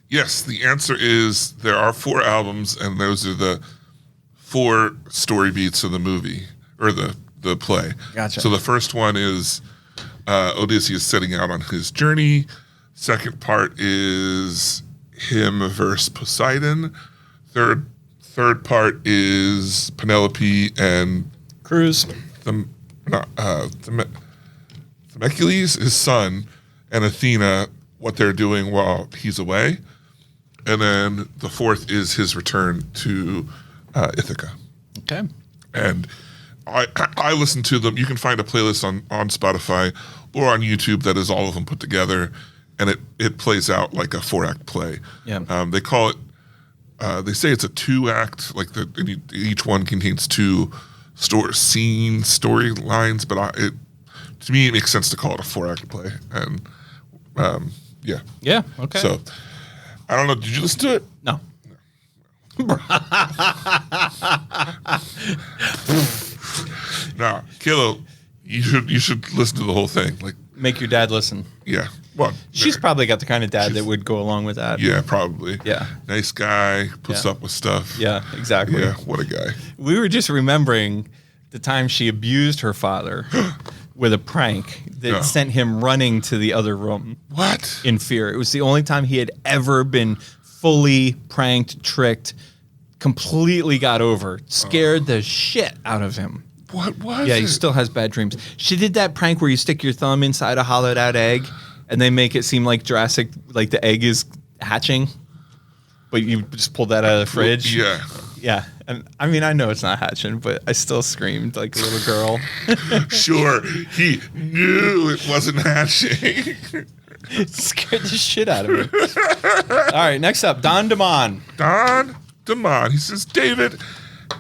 Yes, the answer is there are 4 albums, and those are the 4 story beats of the movie, or the play. Gotcha. So the first one is Odysseus setting out on his journey. Second part is him versus Poseidon. Third part is Penelope and Cruz. Themistocles, his son, and Athena, what they're doing while he's away. And then the fourth is his return to Ithaca. Okay. And I listen to them. You can find a playlist on Spotify or on YouTube that is all of them put together, and it plays out like a 4-act play. Yeah. They call it. They say it's a 2-act. Like each one contains 2 storylines, but to me it makes sense to call it a 4-act play. And yeah. Yeah. Okay. So I don't know. Did you listen to it? No. No, Kilo, you should listen to the whole thing. Like, make your dad listen. Yeah, well, she's probably got the kind of dad that would go along with that. Yeah, probably. Yeah, nice guy, puts up with stuff. Yeah, exactly. Yeah, what a guy. We were just remembering the time she abused her father with a prank that sent him running to the other room. What? In fear. It was the only time he had ever been fully pranked, tricked, completely got over, scared the shit out of him. What was Yeah, it? he still has bad dreams. She did that prank where you stick your thumb inside a hollowed out egg and they make it seem like Jurassic, like the egg is hatching, but you just pull that out of the fridge. Yeah. Yeah. And I mean, I know it's not hatching, but I still screamed like a little girl. Sure. He knew it wasn't hatching. It scared the shit out of me. All right, next up, Don DeMond. Don DeMond. He says, David,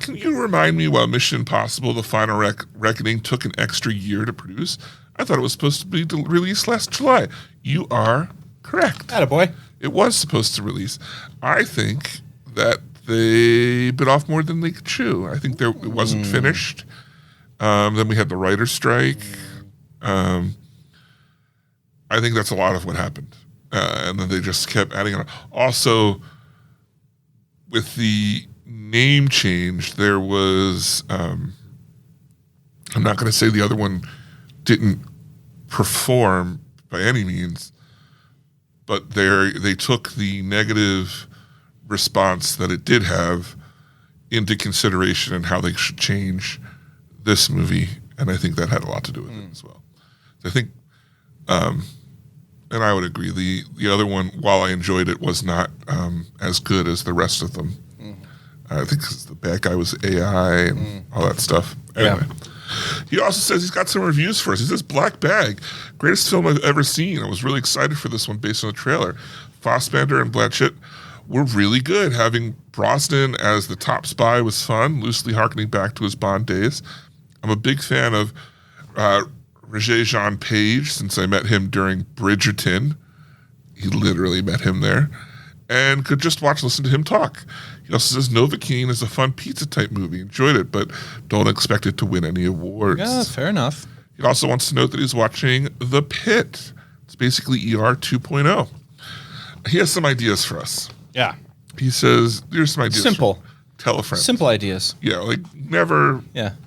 can you remind me why Mission Impossible: The Final Reckoning took an extra year to produce? I thought it was supposed to be released last July. You are correct. Attaboy. It was supposed to release. I think that they bit off more than they could chew. I think it wasn't finished. Then we had the writer's strike. I think that's a lot of what happened. And then they just kept adding on. Also, with the name change, there was, I'm not going to say the other one didn't perform by any means, but they took the negative response that it did have into consideration and how they should change this movie, and I think that had a lot to do with it as well. So I think, and I would agree, the other one, while I enjoyed it, was not as good as the rest of them. I think the bad guy was AI and all that stuff. Anyway. Yeah. He also says he's got some reviews for us. He says, Black Bag, greatest film I've ever seen. I was really excited for this one based on the trailer. Fassbender and Blanchett were really good. Having Brosnan as the top spy was fun, loosely harkening back to his Bond days. I'm a big fan of Regé-Jean Page since I met him during Bridgerton. He literally met him there. And could just watch and listen to him talk. He also says Novocain is a fun pizza-type movie. Enjoyed it, but don't expect it to win any awards. Yeah, fair enough. He also wants to note that he's watching The Pit. It's basically ER 2.0. He has some ideas for us. Yeah. He says, here's some ideas. Simple. Tell a friend. Simple ideas. Yeah, like never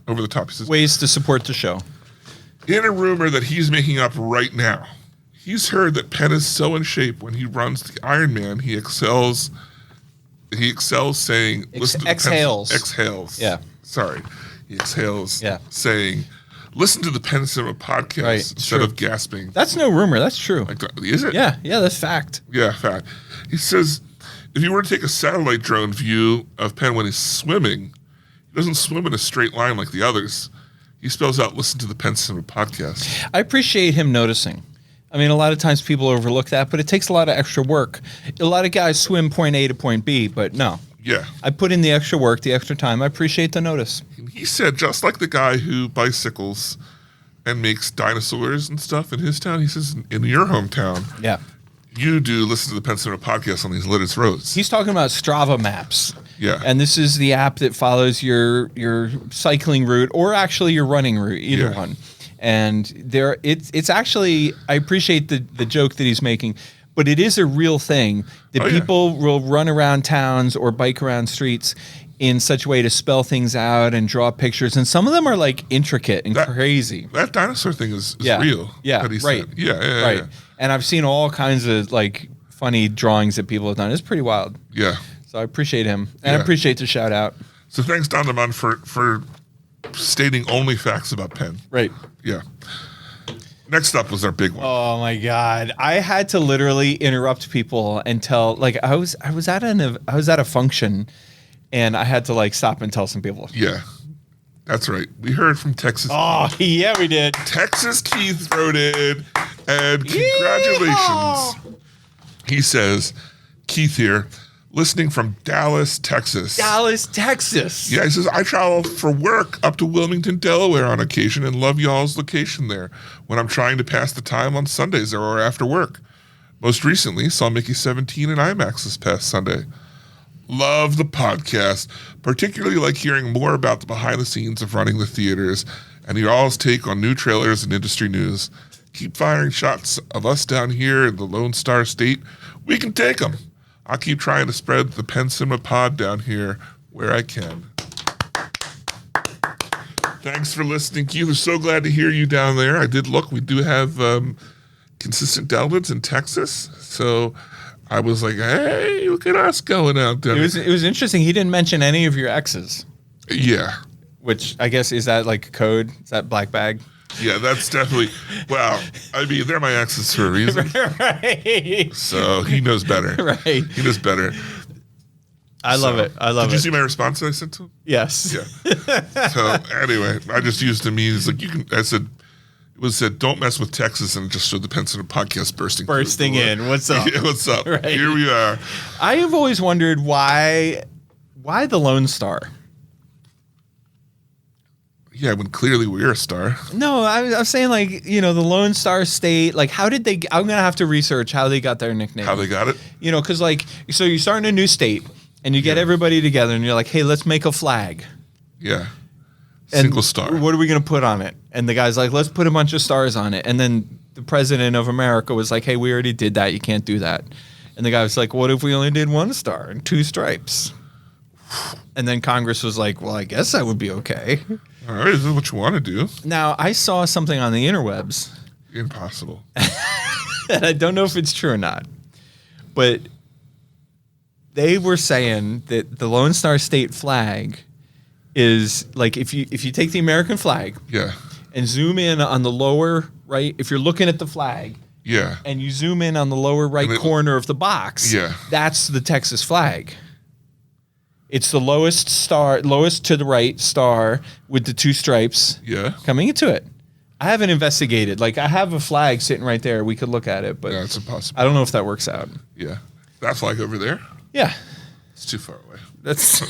over the top. He says, ways to support the show. In a rumor that he's making up right now, he's heard that Penn is so in shape when he runs the Ironman, he excels saying, listen to exhales. Exhales. Yeah. Sorry. He exhales Yeah. saying, listen to the Penn Cinema podcast Right, instead of gasping. That's no rumor. That's true. Like, is it? Yeah, that's fact. Yeah, fact. He says, if you were to take a satellite drone view of Penn when he's swimming, he doesn't swim in a straight line like the others. He spells out, listen to the Penn Cinema podcast. I appreciate him noticing. I mean, a lot of times people overlook that, but it takes a lot of extra work. A lot of guys swim point A to point B, but no. Yeah. I put in the extra work, the extra time. I appreciate the notice. He said, just like the guy who bicycles and makes dinosaurs and stuff in his town, he says, in your hometown, Yeah. you do listen to the Penn Cinema podcast on these littered roads. He's talking about Strava maps. Yeah. And this is the app that follows your cycling route or actually your running route, either Yeah. one. And it's actually, I appreciate the joke that he's making, but it is a real thing that people will run around towns or bike around streets in such a way to spell things out and draw pictures. And some of them are like intricate and crazy. That dinosaur thing is Yeah. real. Yeah, that he right. said. Yeah, Right. yeah. And I've seen all kinds of like funny drawings that people have done. It's pretty wild. Yeah. So I appreciate him. And I Yeah. appreciate the shout out. So thanks, Don DeMond, for stating only facts about Penn. Right. Yeah. Next up was our big one. Oh my God. I had to literally interrupt people and tell, like, I was at a function and I had to like stop and tell some people. Yeah. That's right. We heard from Texas. Oh, yeah, we did. Texas Keith wrote in, and congratulations. Yeehaw! He says, Keith here, listening from Dallas, Texas. Dallas, Texas. Yeah, he says, I travel for work up to Wilmington, Delaware on occasion and love y'all's location there when I'm trying to pass the time on Sundays or after work. Most recently, saw Mickey 17 in IMAX this past Sunday. Love the podcast, particularly like hearing more about the behind the scenes of running the theaters and y'all's take on new trailers and industry news. Keep firing shots of us down here in the Lone Star State. We can take them. I'll keep trying to spread the Penn Cinema pod down here where I can. Thanks for listening, Keith. We're so glad to hear you down there. I did look. We do have consistent downloads in Texas. So I was like, hey, look at us going out there. It was interesting. He didn't mention any of your exes, Yeah. which I guess, is that like a code? Is that black bag? Yeah, that's definitely, well, I mean, they're my exes for a reason. Right. So he knows better. Right. He knows better. I love it. I love it. Did you see my response that I sent to him? Yes. Yeah. So anyway, I just used him. He's like, I said, it said, don't mess with Texas, and it just showed the Penn Cinema podcast bursting in. What's up? Yeah, what's up? Right. Here we are. I have always wondered why the Lone Star? Yeah, when clearly we're a star. No, I'm saying like, the Lone Star State, like how did they, I'm going to have to research how they got their nickname. How they got it? Because like, so you start in a new state and you get everybody together and you're like, hey, let's make a flag. Yeah. And Single star. What are we going to put on it? And the guy's like, let's put a bunch of stars on it. And then the president of America was like, hey, we already did that. You can't do that. And the guy was like, what if we only did one star and two stripes? And then Congress was like, well, I guess that would be okay. All right, this is what you want to do. Now, I saw something on the interwebs, Impossible. and I don't know if it's true or not, but they were saying that the Lone Star State flag is like, if you take the American flag Yeah. and zoom in on the lower right, if you're looking at the flag Yeah. and you zoom in on the lower right corner of the box, Yeah. that's the Texas flag. It's the lowest to the right star with the two stripes coming into it. I haven't investigated. Like, I have a flag sitting right there. We could look at it, but Yeah, it's impossible. I don't know if that works out. Yeah. That flag over there? Yeah. It's too far away. That's.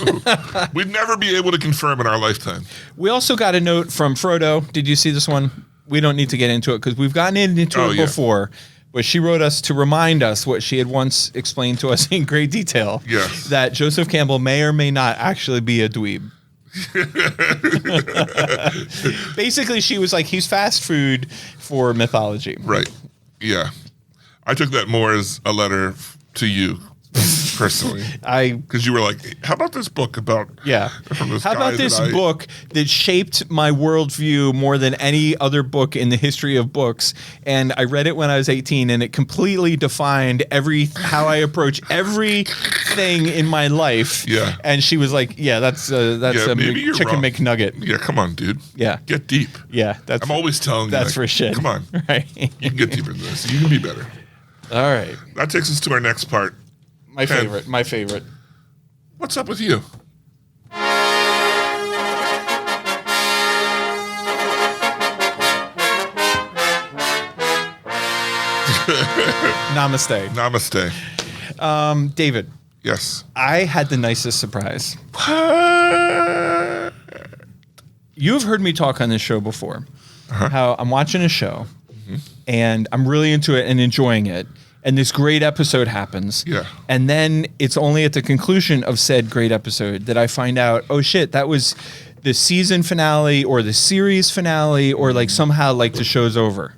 We'd never be able to confirm in our lifetime. We also got a note from Frodo. Did you see this one? We don't need to get into it because we've gotten into it before. But she wrote us to remind us what she had once explained to us in great detail. Yes. That Joseph Campbell may or may not actually be a dweeb. Basically, she was like, he's fast food for mythology. Right. Yeah. I took that more as a letter to you. personally. Because you were like, how about this book about... Yeah. How about this book that shaped my worldview more than any other book in the history of books? And I read it when I was 18, and it completely defined how I approach everything in my life. Yeah. And she was like, yeah, that's a chicken McNugget. Yeah, come on, dude. Yeah. Get deep. Yeah. I'm always telling you. That's for shit. Come on. Right. You can get deeper than this. You can be better. All right. That takes us to our next part. My favorite. What's up with you? Namaste. Namaste. David. Yes. I had the nicest surprise. You've heard me talk on this show before. How I'm watching a show and I'm really into it and enjoying it. And this great episode happens. Yeah. And then it's only at the conclusion of said great episode that I find out, oh shit, that was the season finale or the series finale or like somehow like the show's over.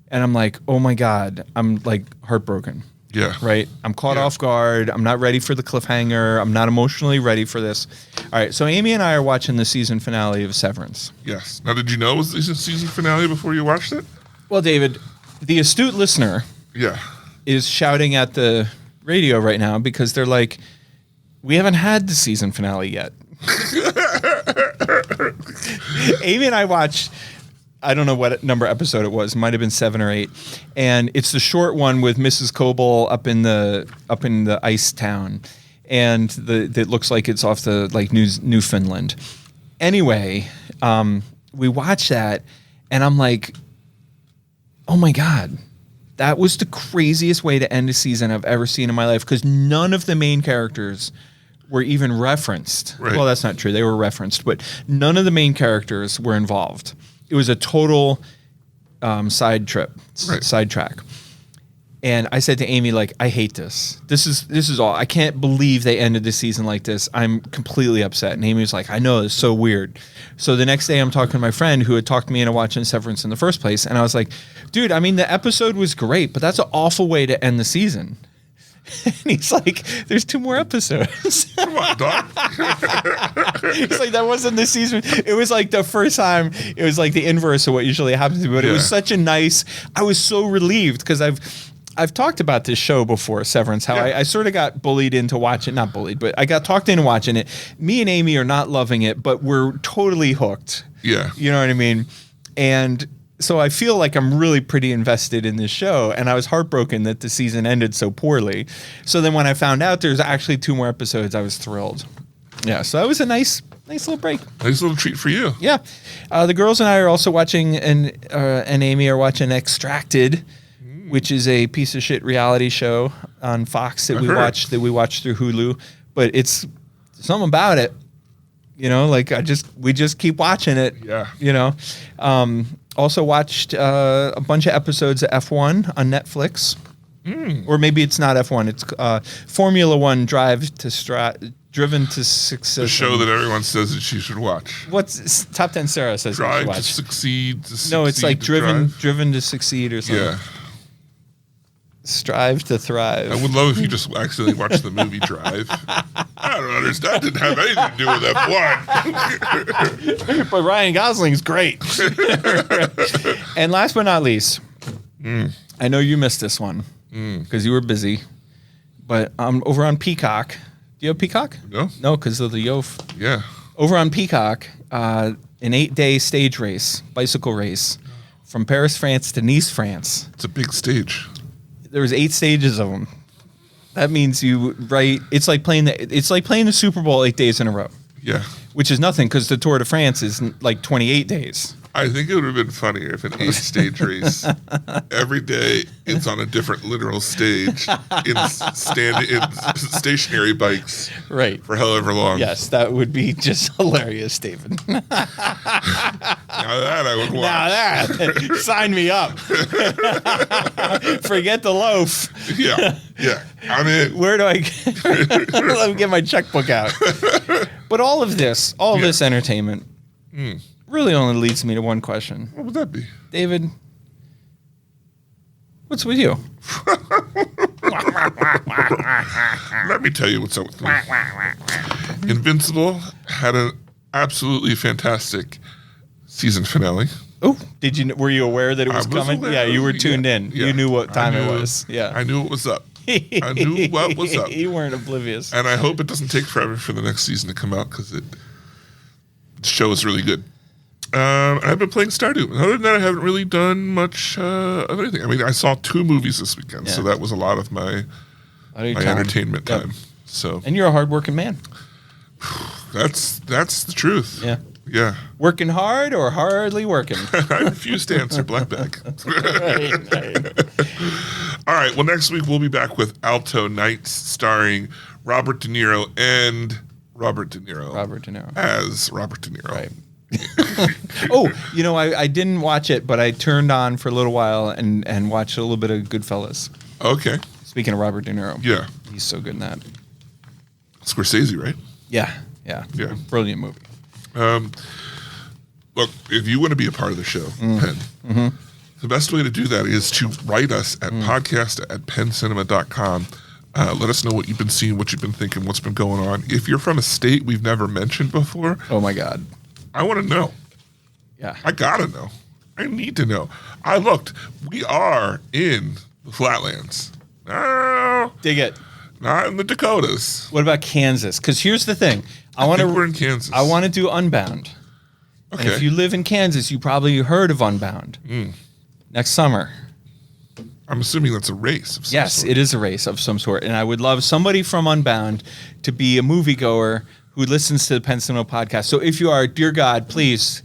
And I'm like, oh my God, I'm like heartbroken. Yeah. Right? I'm caught off guard. I'm not ready for the cliffhanger. I'm not emotionally ready for this. All right. So Amy and I are watching the season finale of Severance. Yes. Now, did you know it was the season finale before you watched it? Well, David, the astute listener is shouting at the radio right now because they're like, we haven't had the season finale yet. Amy and I watched, I don't know what number episode it was. It might have been 7 or 8. And it's the short one with Mrs. Coble up in the ice town. And that looks like it's off the like Newfoundland. Anyway, we watch that and I'm like, oh my God, that was the craziest way to end a season I've ever seen in my life because none of the main characters were even referenced. Right. Well, that's not true. They were referenced, but none of the main characters were involved. It was a total sidetrack. And I said to Amy, like, I hate this. This is all. I can't believe they ended the season like this. I'm completely upset. And Amy was like, I know, it's so weird. So the next day I'm talking to my friend who had talked me into watching Severance in the first place. And I was like, dude, I mean, the episode was great, but that's an awful way to end the season. And he's like, there's 2 more episodes. Come on, dog. He's like, that wasn't the season. It was like the first time, it was like the inverse of what usually happens to me. But it was such a nice, I was so relieved because I've talked about this show before, Severance, how I sort of got bullied into watching, not bullied, but I got talked into watching it. Me and Amy are not loving it, but we're totally hooked. Yeah. You know what I mean? And so I feel like I'm really pretty invested in this show, and I was heartbroken that the season ended so poorly. So then when I found out there's actually 2 more episodes, I was thrilled. Yeah, so that was a nice little break. Nice little treat for you. Yeah. The girls and I are also watching, and Amy are watching Extracted, which is a piece of shit reality show on Fox that we watch through Hulu. But it's something about it, you know. Like we just keep watching it. Yeah. You know. Also watched a bunch of episodes of F1 on Netflix, or maybe it's not F1. It's Formula One Driven to Success. The show that everyone says that you should watch. What's Top 10 Sarah says? Drive you should to watch. succeed. No, it's like driven to succeed or something. Yeah. Strive to thrive. I would love if you just accidentally watched the movie Drive. I don't understand. That didn't have anything to do with F1. But Ryan Gosling's great. And last but not least, I know you missed this one because you were busy. But over on Peacock. Do you have Peacock? No. No, because of the Yof. Yeah. Over on Peacock, an 8-day stage race, bicycle race, from Paris, France to Nice, France. It's a big stage. There was 8 stages of them. That means it's like playing the Super Bowl 8 days in a row. Yeah. Which is nothing because the Tour de France is like 28 days. I think it would have been funnier if an 8-stage race, every day it's on a different literal stage in stationary bikes. Right. For however long. Yes, that would be just hilarious, David. Now that I would watch. Now that, sign me up. Forget the loaf. Yeah, I'm in. Where do I let me get my checkbook out? But all of this entertainment really only leads me to one question. What would that be? David, what's with you? Let me tell you what's up with me. Invincible had an absolutely fantastic season finale. Oh, were you aware that it was coming? aware. Yeah, you were tuned in. Yeah. You knew what time I knew- it was. Yeah. I knew what was up. I knew what was up. You weren't oblivious. And I hope it doesn't take forever for the next season to come out because the show is really good. I've been playing Stardew. Other than that, I haven't really done much of anything. I mean, I saw 2 movies this weekend, so that was a lot of my entertainment time. So, And you're a hardworking man. that's the truth. Yeah. Yeah. Working hard or hardly working? I refuse to answer black bag. right. All right. Well, next week we'll be back with Alto Nights, starring Robert De Niro and Robert De Niro. Robert De Niro. As Robert De Niro. Right. Oh, I didn't watch it, but I turned on for a little while and watched a little bit of Goodfellas. Okay. Speaking of Robert De Niro. Yeah. He's so good in that. Scorsese, right? Yeah. Yeah. Brilliant movie. Look, if you want to be a part of the show, Penn, the best way to do that is to write us at podcast@penncinema.com. Let us know what you've been seeing, what you've been thinking, what's been going on. If you're from a state we've never mentioned before, Oh my God. I want to know. Yeah. I gotta know. I need to know. I looked. We are in the Flatlands. No, Dig it. not in the Dakotas. What about Kansas? Because here's the thing. I think we're in Kansas. I want to do Unbound. Okay. And if you live in Kansas, you probably heard of Unbound. Next summer. I'm assuming that's a race. Of some Yes, sort. it is a race of some sort. And I would love somebody from Unbound to be a moviegoer who listens to the Penn Cinema podcast. So if you are, dear God, please,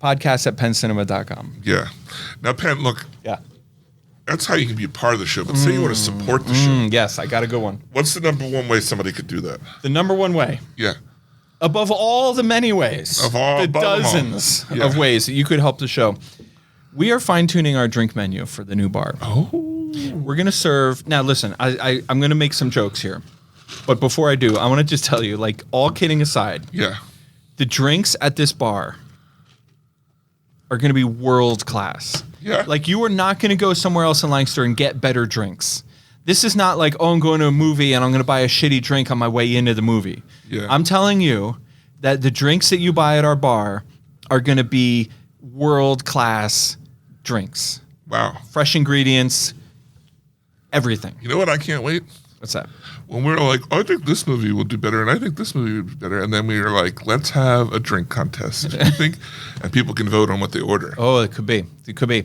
podcast@penncinema.com. Yeah. Now, Penn, look, Yeah. that's how you can be a part of the show. But say you want to support the show. Yes, I got a good one. What's the number one way somebody could do that? The number one way, Yeah. above all the many ways, Of all- the above them all. dozens Yeah. of ways that you could help the show, we are fine-tuning our drink menu for the new bar. Oh. We're going to serve... Now, listen, I'm going to make some jokes here. But before I do, I want to just tell you, like, all kidding aside, Yeah. the drinks at this bar are going to be world class. Yeah. Like, you are not going to go somewhere else in Lancaster and get better drinks. This is not like, oh, I'm going to a movie and I'm going to buy a shitty drink on my way into the movie. Yeah. I'm telling you that the drinks that you buy at our bar are going to be world class drinks. Wow. Fresh ingredients, everything. You know what? I can't wait. What's that? When we were like, I think this movie will do better, and I think this movie will do better, and then we were like, let's have a drink contest. You think? And people can vote on what they order. Oh, it could be. It could be.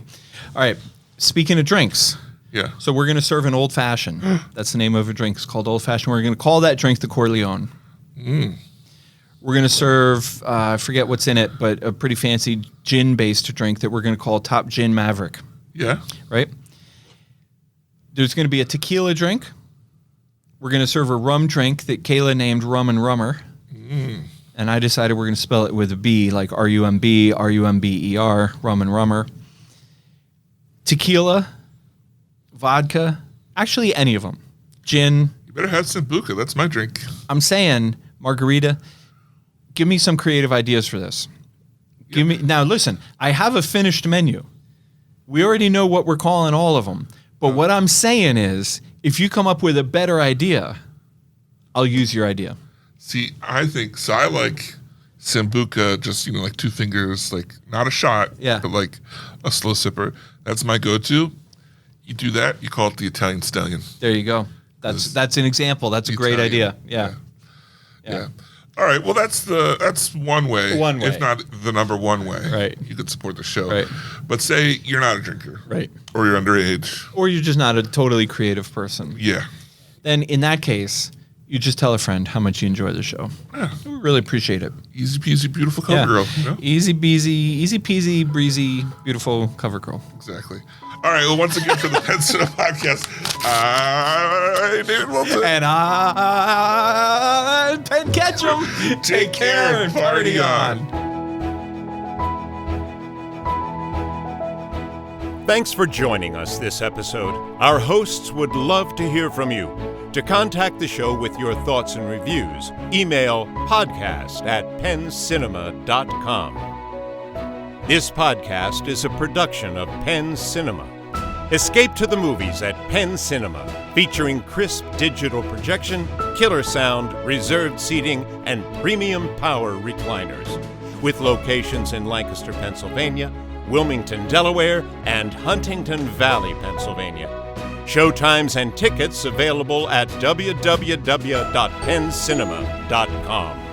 All right. Speaking of drinks. Yeah. So we're going to serve an old fashioned. That's the name of a drink. It's called old fashioned. We're going to call that drink the Corleone. We're going to serve, I forget what's in it, but a pretty fancy gin-based drink that we're going to call Top Gin Maverick. Yeah. Right? There's going to be a tequila drink. We're going to serve a rum drink that Kayla named Rum and Rummer. And I decided we're going to spell it with a B, like R-U-M-B, R-U-M-B-E-R, Rum and Rummer. Tequila, vodka, actually any of them. Gin. You better have Sambuca. That's my drink. I'm saying margarita. Give me some creative ideas for this. Give me now. Listen, I have a finished menu. We already know what we're calling all of them. But what I'm saying is, if you come up with a better idea, I'll use your idea. See, I think so. I like Sambuca, just like 2 fingers, like not a shot, but like a slow sipper. That's my go-to. You do that, you call it the Italian Stallion. There you go. That's an example. That's a great idea. Yeah. All right. Well, that's one way. One way. If not the number one way. Right. You could support the show. Right. But say you're not a drinker. Right. Or you're underage. Or you're just not a totally creative person. Yeah. Then in that case, you just tell a friend how much you enjoy the show. Yeah. We really appreciate it. Easy peasy, beautiful cover girl. You know? Easy peasy, breezy, beautiful cover girl. Exactly. All right. Well, once again for the Penn Cinema Podcast, I'm David Wilson. And I'm Penn Ketchum. Take care and party on. Thanks for joining us this episode. Our hosts would love to hear from you. To contact the show with your thoughts and reviews, email podcast@penncinema.com. This podcast is a production of Penn Cinema. Escape to the movies at Penn Cinema, featuring crisp digital projection, killer sound, reserved seating, and premium power recliners. With locations in Lancaster, Pennsylvania, Wilmington, Delaware, and Huntington Valley, Pennsylvania. Showtimes and tickets available at www.penncinema.com.